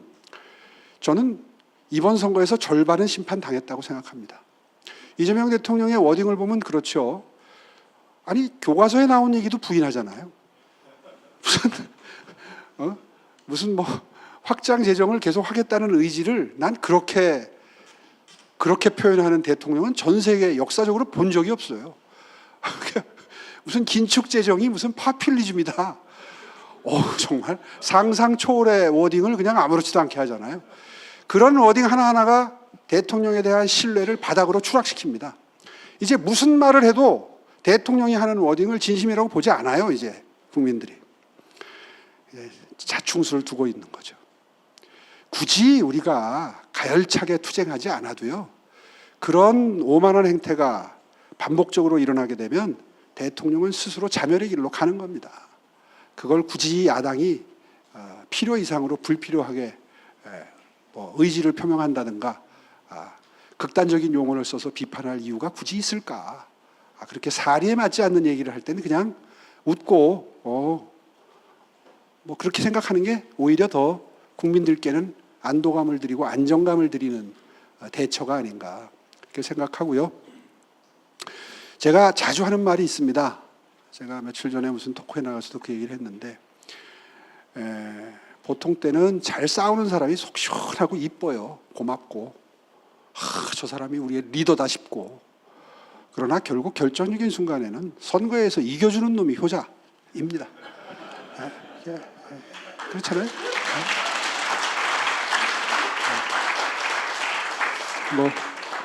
저는 이번 선거에서 절반은 심판당했다고 생각합니다. 이재명 대통령의 워딩을 보면 그렇죠. 아니 교과서에 나온 얘기도 부인하잖아요. 무슨 뭐 확장 재정을 계속 하겠다는 의지를 난 그렇게 표현하는 대통령은 전 세계 역사적으로 본 적이 없어요. 무슨 긴축 재정이 무슨 파퓰리즘이다. 정말 상상 초월의 워딩을 그냥 아무렇지도 않게 하잖아요. 그런 워딩 하나하나가 대통령에 대한 신뢰를 바닥으로 추락시킵니다. 이제 무슨 말을 해도 대통령이 하는 워딩을 진심이라고 보지 않아요. 이제 국민들이 자충수를 두고 있는 거죠. 굳이 우리가 가열차게 투쟁하지 않아도요. 그런 오만한 행태가 반복적으로 일어나게 되면 대통령은 스스로 자멸의 길로 가는 겁니다. 그걸 굳이 야당이 필요 이상으로 불필요하게 의지를 표명한다든가 극단적인 용어를 써서 비판할 이유가 굳이 있을까? 그렇게 사리에 맞지 않는 얘기를 할 때는 그냥 웃고 뭐 그렇게 생각하는 게 오히려 더 국민들께는 안도감을 드리고 안정감을 드리는 대처가 아닌가 그렇게 생각하고요. 제가 자주 하는 말이 있습니다. 제가 며칠 전에 무슨 토크에 나가서도 그 얘기를 했는데 보통 때는 잘 싸우는 사람이 속 시원하고 이뻐요. 고맙고 저 사람이 우리의 리더다 싶고 그러나 결국 결정적인 순간에는 선거에서 이겨주는 놈이 효자입니다. 그렇잖아요. 뭐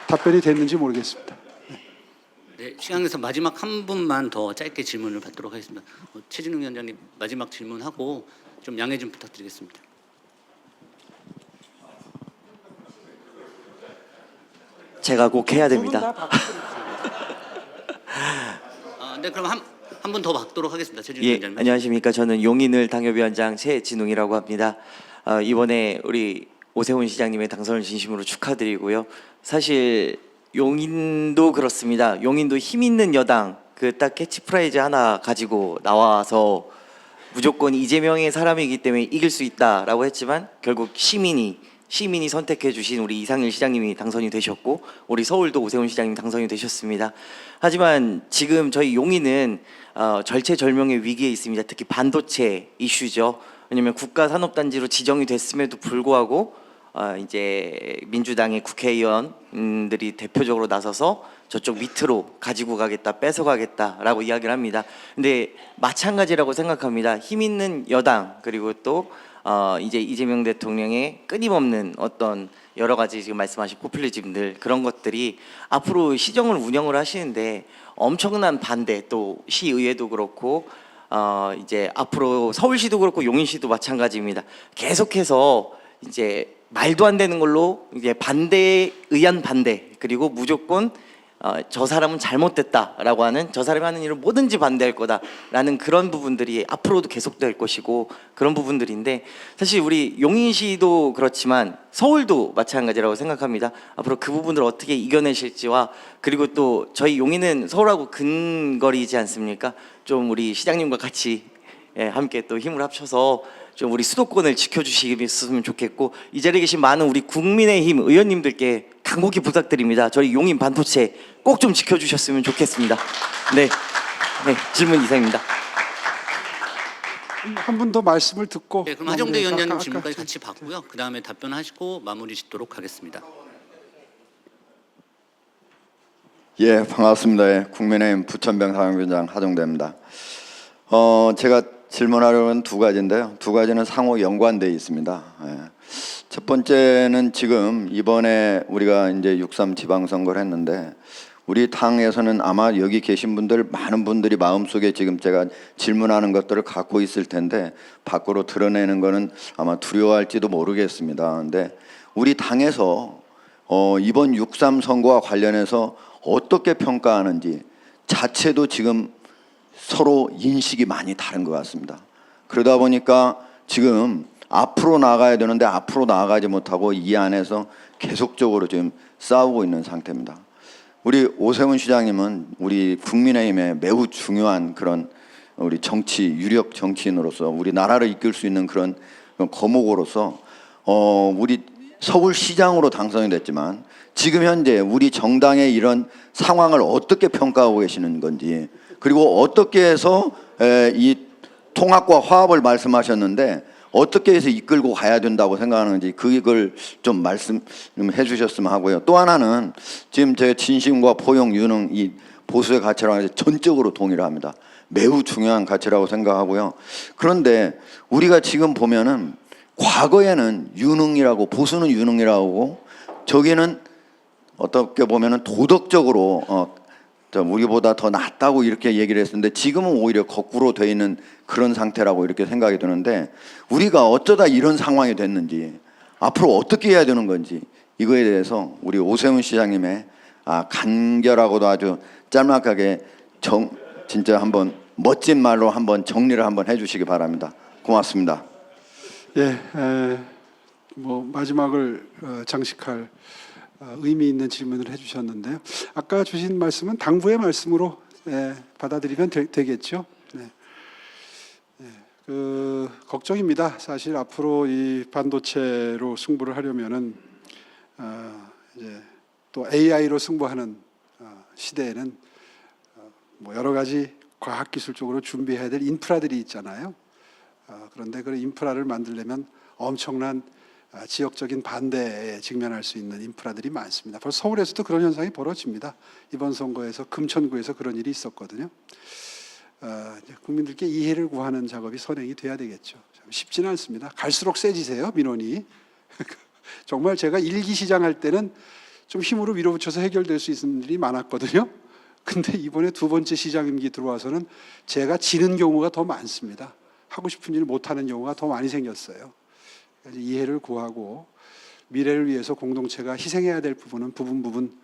답변이 됐는지 모르겠습니다. 네, 시간 내서 마지막 한 분만 더 짧게 질문을 받도록 하겠습니다. 최진웅 위원장님 마지막 질문하고 좀 양해 좀 부탁드리겠습니다. 제가 꼭 해야 됩니다. 네, 그럼 한 분 더 받도록 하겠습니다. 최진웅 예, 위원장님. 안녕하십니까. 저는 용인을 당협위원장 최진웅이라고 합니다. 이번에 우리 오세훈 시장님의 당선을 진심으로 축하드리고요. 사실 용인도 그렇습니다. 용인도 힘 있는 여당 그 딱 캐치프레이즈 하나 가지고 나와서 무조건 이재명의 사람이기 때문에 이길 수 있다라고 했지만 결국 시민이 선택해 주신 우리 이상일 시장님이 당선이 되셨고 우리 서울도 오세훈 시장님 당선이 되셨습니다. 하지만 지금 저희 용인은 절체절명의 위기에 있습니다. 특히 반도체 이슈죠. 왜냐하면 국가산업단지로 지정이 됐음에도 불구하고 이제 민주당의 국회의원들이 대표적으로 나서서 저쪽 밑으로 가지고 가겠다, 뺏어가겠다라고 이야기를 합니다. 근데 마찬가지라고 생각합니다. 힘 있는 여당 그리고 또 이제 이재명 대통령의 끊임없는 어떤 여러 가지 지금 말씀하신 포퓰리즘들 그런 것들이 앞으로 시정을 운영을 하시는데 엄청난 반대, 또 시의회도 그렇고 이제 앞으로 서울시도 그렇고 용인시도 마찬가지입니다. 계속해서 이제 말도 안 되는 걸로 이제 반대에 의한 반대, 그리고 무조건 저 사람은 잘못됐다라고 하는, 저 사람이 하는 일을 뭐든지 반대할 거다라는 그런 부분들이 앞으로도 계속될 것이고, 그런 부분들인데 사실 우리 용인시도 그렇지만 서울도 마찬가지라고 생각합니다. 앞으로 그 부분을 어떻게 이겨내실지와, 그리고 또 저희 용인은 서울하고 근거리지 않습니까? 좀 우리 시장님과 같이 함께 또 힘을 합쳐서 좀 우리 수도권을 지켜주시면 좋겠고, 이 자리에 계신 많은 우리 국민의힘 의원님들께 간곡히 부탁드립니다. 저희 용인 반도체 꼭 좀 지켜주셨으면 좋겠습니다. 네, 질문 이상입니다. 한 분 더 말씀을 듣고. 네, 그럼 하정대 위원장님 아까 질문까지 같이 받고요. 그 다음에 답변하시고 마무리 짓도록 하겠습니다. 예, 반갑습니다. 예, 국민의힘 부천병 상임위원장 하정대입니다. 제가 질문하려는 두 가지인데요. 두 가지는 상호 연관되어 있습니다. 예. 첫 번째는 지금 이번에 우리가 이제 6.3 지방선거를 했는데, 우리 당에서는 아마 여기 계신 분들 많은 분들이 마음속에 지금 제가 질문하는 것들을 갖고 있을 텐데 밖으로 드러내는 거는 아마 두려워할지도 모르겠습니다. 근데 우리 당에서 이번 6.3 선거와 관련해서 어떻게 평가하는지 자체도 지금 서로 인식이 많이 다른 것 같습니다. 그러다 보니까 지금 앞으로 나가야 되는데 앞으로 나가지 못하고 이 안에서 계속적으로 지금 싸우고 있는 상태입니다. 우리 오세훈 시장님은 우리 국민의힘에 매우 중요한 그런 우리 정치 유력 정치인으로서 우리 나라를 이끌 수 있는 그런 거목으로서 우리 서울시장으로 당선이 됐지만 지금 현재 우리 정당의 이런 상황을 어떻게 평가하고 계시는 건지, 그리고 어떻게 해서 이 통합과 화합을 말씀하셨는데 어떻게 해서 이끌고 가야 된다고 생각하는지 그걸 좀 말씀 좀 해주셨으면 하고요. 또 하나는 지금 제 진심과 포용, 유능, 이 보수의 가치라고 해서 전적으로 동의를 합니다. 매우 중요한 가치라고 생각하고요. 그런데 우리가 지금 보면은 과거에는 유능이라고, 보수는 유능이라고 하고 저기는 어떻게 보면은 도덕적으로 우리보다 더 낫다고 이렇게 얘기를 했었는데 지금은 오히려 거꾸로 돼 있는 그런 상태라고 이렇게 생각이 드는데, 우리가 어쩌다 이런 상황이 됐는지 앞으로 어떻게 해야 되는 건지 이거에 대해서 우리 오세훈 시장님의 간결하고도 아주 짤막하게 진짜 한번 멋진 말로 한번 정리를 한번 해주시기 바랍니다. 고맙습니다. 예, 뭐 마지막을 장식할 의미 있는 질문을 해주셨는데요. 아까 주신 말씀은 당부의 말씀으로 받아들이면 되겠죠. 네. 그 걱정입니다. 사실 앞으로 이 반도체로 승부를 하려면은 이제 또 AI로 승부하는 시대에는 뭐 여러 가지 과학기술적으로 준비해야 될 인프라들이 있잖아요. 그런데 그 인프라를 만들려면 엄청난 지역적인 반대에 직면할 수 있는 인프라들이 많습니다. 벌써 서울에서도 그런 현상이 벌어집니다. 이번 선거에서 금천구에서 그런 일이 있었거든요. 이제 국민들께 이해를 구하는 작업이 선행이 돼야 되겠죠. 쉽지는 않습니다. 갈수록 세지세요, 민원이. 정말 제가 1기 시장 할 때는 좀 힘으로 밀어붙여서 해결될 수 있는 일이 많았거든요. 근데 이번에 두 번째 시장 임기 들어와서는 제가 지는 경우가 더 많습니다. 하고 싶은 일 못하는 경우가 더 많이 생겼어요. 이해를 구하고 미래를 위해서 공동체가 희생해야 될 부분은 부분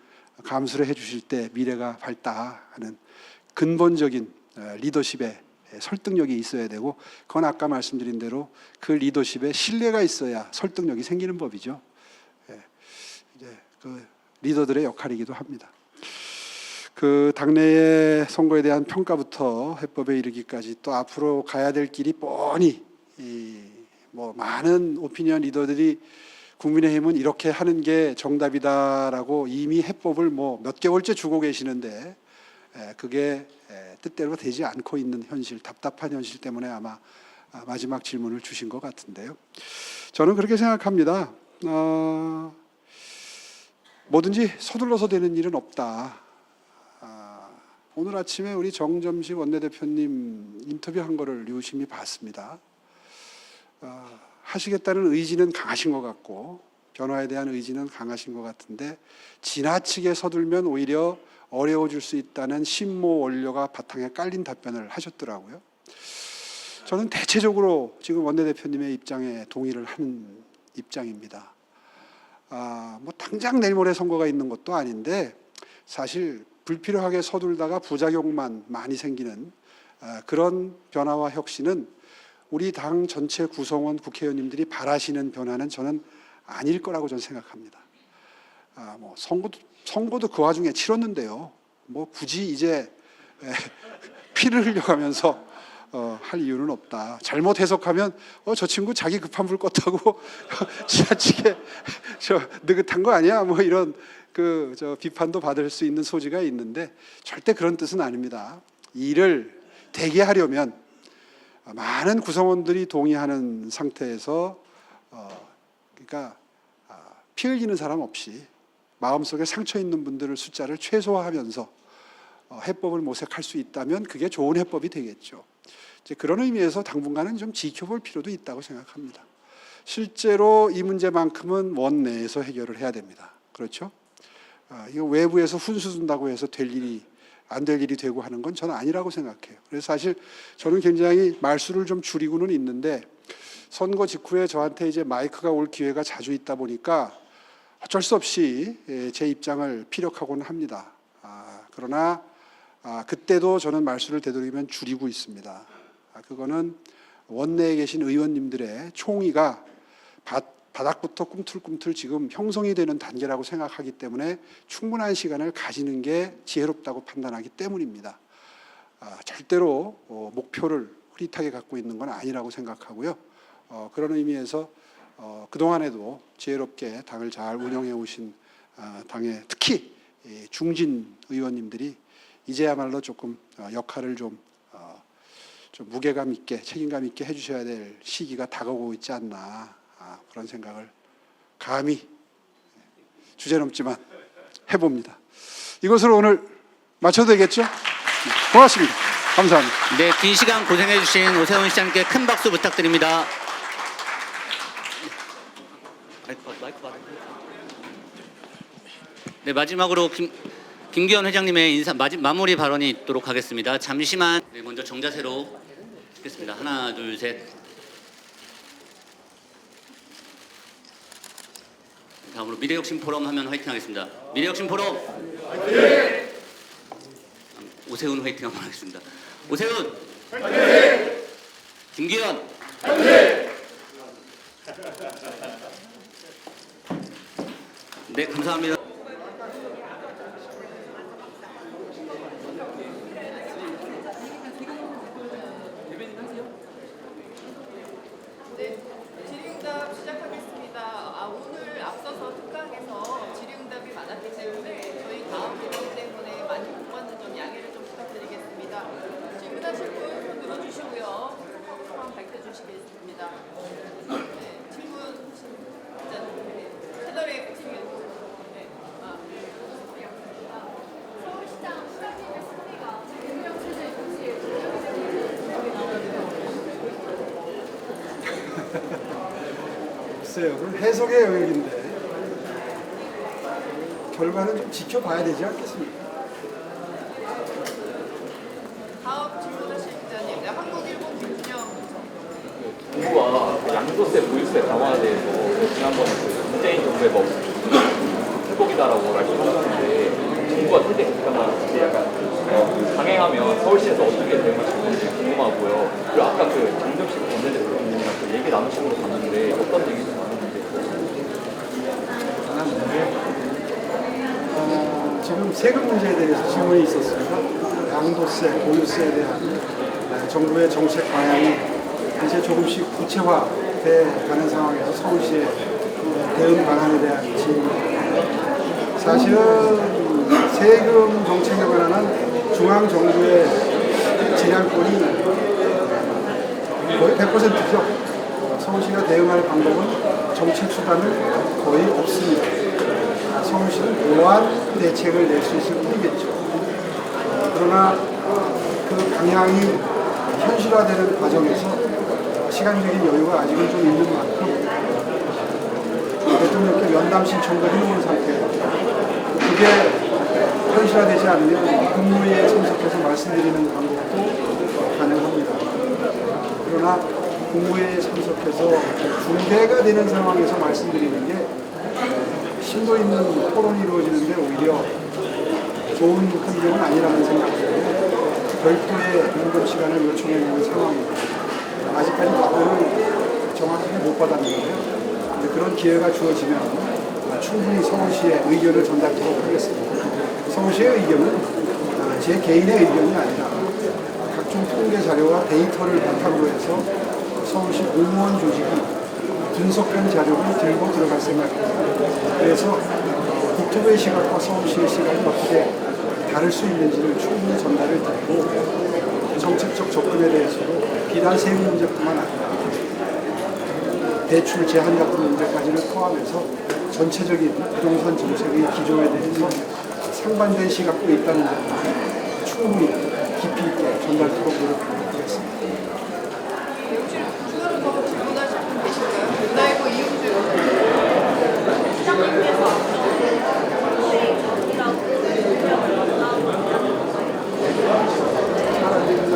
감수를 해주실 때 미래가 밝다 하는 근본적인 리더십의 설득력이 있어야 되고, 그건 아까 말씀드린 대로 그 리더십에 신뢰가 있어야 설득력이 생기는 법이죠. 이제 그 리더들의 역할이기도 합니다. 그 당내의 선거에 대한 평가부터 해법에 이르기까지 또 앞으로 가야 될 길이 뻔히 뭐 많은 오피니언 리더들이 국민의힘은 이렇게 하는 게 정답이다라고 이미 해법을 뭐 몇 개월째 주고 계시는데 그게 뜻대로 되지 않고 있는 현실, 답답한 현실 때문에 아마 마지막 질문을 주신 것 같은데요. 저는 그렇게 생각합니다. 뭐든지 서둘러서 되는 일은 없다. 오늘 아침에 우리 정점식 원내대표님 인터뷰한 거를 유심히 봤습니다. 하시겠다는 의지는 강하신 것 같고 변화에 대한 의지는 강하신 것 같은데 지나치게 서둘면 오히려 어려워질 수 있다는 심모 원료가 바탕에 깔린 답변을 하셨더라고요. 저는 대체적으로 지금 원내대표님의 입장에 동의를 하는 입장입니다. 뭐 당장 내일 모레 선거가 있는 것도 아닌데 사실 불필요하게 서둘다가 부작용만 많이 생기는 그런 변화와 혁신은 우리 당 전체 구성원 국회의원님들이 바라시는 변화는 저는 아닐 거라고 저는 생각합니다. 뭐 선거도 그 와중에 치렀는데요. 뭐 굳이 이제 피를 흘려가면서 할 이유는 없다. 잘못 해석하면 저 친구 자기 급한 불 껐다고 지나치게 느긋한 거 아니야? 뭐 이런 비판도 받을 수 있는 소지가 있는데 절대 그런 뜻은 아닙니다. 이 일을 되게 하려면 많은 구성원들이 동의하는 상태에서 그러니까 피 흘리는 사람 없이 마음속에 상처 있는 분들을 숫자를 최소화하면서 해법을 모색할 수 있다면 그게 좋은 해법이 되겠죠. 이제 그런 의미에서 당분간은 좀 지켜볼 필요도 있다고 생각합니다. 실제로 이 문제만큼은 원내에서 해결을 해야 됩니다. 그렇죠? 이거 외부에서 훈수 준다고 해서 안 될 일이 되고 하는 건 저는 아니라고 생각해요. 그래서 사실 저는 굉장히 말수를 좀 줄이고는 있는데 선거 직후에 저한테 이제 마이크가 올 기회가 자주 있다 보니까 어쩔 수 없이 제 입장을 피력하고는 합니다. 그러나 그때도 저는 말수를 되도록이면 줄이고 있습니다. 그거는 원내에 계신 의원님들의 총의가 바닥부터 꿈틀꿈틀 지금 형성이 되는 단계라고 생각하기 때문에 충분한 시간을 가지는 게 지혜롭다고 판단하기 때문입니다. 절대로 목표를 흐릿하게 갖고 있는 건 아니라고 생각하고요. 그런 의미에서 그동안에도 지혜롭게 당을 잘 운영해 오신 당의 특히 중진 의원님들이 이제야말로 조금 역할을 좀 무게감 있게 책임감 있게 해주셔야 될 시기가 다가오고 있지 않나 그런 생각을 감히 주제넘지만 해봅니다. 이것으로 오늘 마쳐도 되겠죠? 고맙습니다. 감사합니다. 네, 긴 시간 고생해 주신 오세훈 시장님께 큰 박수 부탁드립니다. 네, 마지막으로 김기현 회장님의 인사 마무리 발언이 있도록 하겠습니다. 잠시만. 네, 먼저 정자세로 찍겠습니다. 하나, 둘, 셋. 다음으로 미래혁신 포럼 하면 화이팅 하겠습니다. 미래혁신 포럼 화이팅! 오세훈 화이팅 한번 하겠습니다. 오세훈 화이팅! 김기현 화이팅! 네, 감사합니다. 질의응답 시작하겠습니다. 오늘 앞서서 특강에서 질의응답이 많았기 때문에 저희 다음 질의 때문에 많이 못 받는 점 양해를 좀 부탁드리겠습니다. 질문하실 분 손 들어주시고요. 상황 밝혀주시겠습니다. 네, 질문 채널의 질문. 서울시장 시장님의 승리가 대통령 체제 정치에 글쎄요, 그건 해석의 영역인데 결과는 좀 지켜봐야 되지 않겠습니까? 다음 질문하실 기자님, 한국일보 김준영. 정부가 양도세, 보유세 강화에 대해서 지난번에 문재인 정부의 뭐 회복이다라고 말씀하셨는데 정부가 세대 잠깐만 이제 약간 강행하면 서울시에서 어떻게 대응하실 건지 궁금하고요. 그리고 아까 정점식 원내대표님이랑 얘기 나누신 걸로 봤는데 어떤 얘기 좀 나눴는지. 지금 세금 문제에 대해서 질문이 있었습니다. 양도세, 보유세에 대한 정부의 정책 방향이 이제 조금씩 구체화돼 가는 상황에서 서울시의 대응 방안에 대한 질문입니다. 사실은 세금 정책에 관한 중앙 정부의 재량권이 거의 100%죠. 서울시가 대응할 방법은 정책 수단은 거의 없습니다. 서울시는 보완 대책을 낼 수 있을 뿐이겠죠. 그러나 그 방향이 현실화되는 과정에서 시간적인 여유가 아직은 좀 있는 만큼 대통령께 면담 신청도 해놓은 상태예요. 그게 현실화되지 않으면 국무회의에 참석해서 말씀드리는 방법도 가능합니다. 그러나 국무회의에 참석해서 중대가 되는 상황에서 말씀드리는 게 심도 있는 토론이 이루어지는데 오히려 좋은 환경은 아니라는 생각이 들고 별도의 면담 시간을 요청해 있는 상황입니다. 아직까지 답변을 정확하게 못 받았는데요. 그런 기회가 주어지면 충분히 서울시의 의견을 전달하도록 하겠습니다. 서울시의 의견은 제 개인의 의견이 아니라 각종 통계 자료와 데이터를 바탕으로 해서 서울시 공무원 조직이 분석한 자료를 들고 들어갈 생각입니다. 그래서 국토부의 시각과 서울시의 시각이 어떻게 다를 수 있는지를 충분히 전달을 드리고 정책적 접근에 대해서도 비단 세금 문제뿐만 아니라 대출 제한 같은 문제까지를 포함해서 전체적인 부동산 정책의 기조에 대해서 상반된 시각도 있다는 점을 충분히 깊이 있게 전달토록 노력하도록 하겠습니다. 혹시 추가로 더 질문하실 분 계신가요? 문화이고 이용주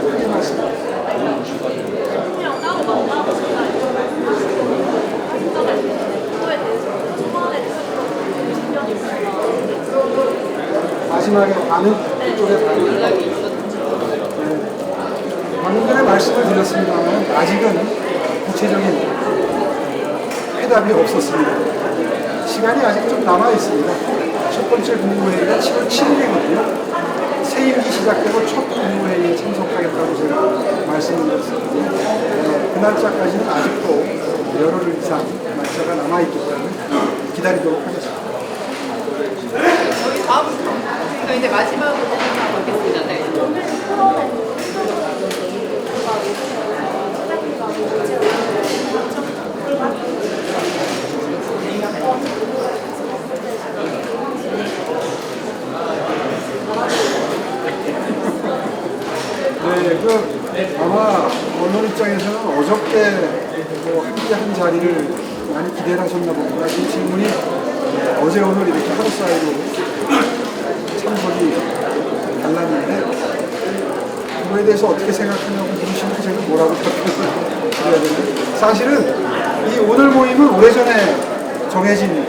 크게 말씀드립니다. 마지막에 반응 쪽에 반응. 방금 전에 말씀을 드렸습니다만 아직은 구체적인 해답이 없었습니다. 시간이 아직 좀 남아 있습니다. 첫 번째 국무회의가 7월 7일이거든요. 새 임기 시작되고 첫 국무회의에 참석하겠다고 제가 말씀을 드렸습니다. 그 날짜까지는 아직도 열흘 이상 날짜가 남아있기 때문에 기다리도록 하겠습니다. 저희 다음 저희 이제 마지막으로 받겠습니다. 네. 네, 아마 언론 입장에서는 어저께 함께한 자리를 많이 기대를 하셨나 봅니다. 이 질문이 어제 오늘 이렇게 하루 사이로 참석이 달랐는데 그거에 대해서 어떻게 생각하냐고 물으시면 제가 뭐라고 답변을 드려야 되는데 사실은 이 오늘 모임은 오래전에 정해진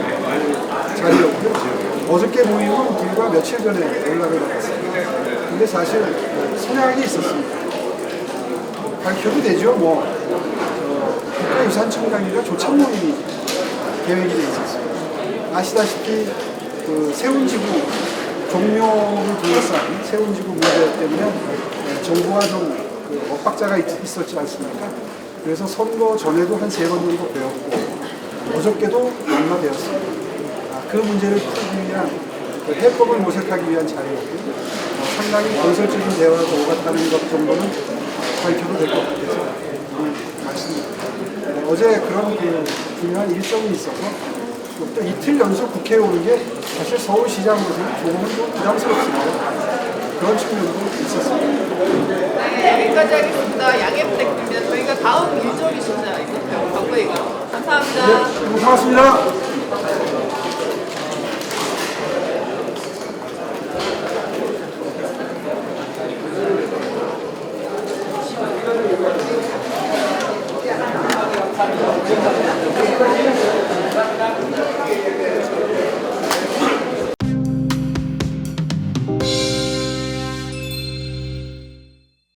자리였고요. 어저께 모임은 불과 며칠 전에 연락을 받았습니다. 근데 사실 선약이 있었습니다. 밝혀도 되죠. 국가유산청장이라 조찬 모임이 계획이 되어 있었습니다. 아시다시피 그 세운지구 종묘를 둘러싼 세운지구 문제 때문에 정부와 좀 엇박자가 있었지 않습니까? 그래서 선거 전에도 한 3번 정도 배웠고 어저께도 만나뵈었습니다. 그 문제를 풀기 위한 해법을 모색하기 위한 자리였고 상당히 건설적인 대화가 오갔다는 것 정도는 밝혀도 될 것 같아서 말씀드립니다. 어제 그런 중요한 일정이 있어서 또 이틀 연속 국회에 오는 게 사실 서울시장으로서는 조금은 좀 부담스럽습니다. 그런 측면도 있었습니다. 네, 여기까지 하겠습니다. 양해 부탁드립니다. 저희가 다음 일정이 진짜 있었어요. 광고회의가. 감사합니다. 네, 고맙습니다.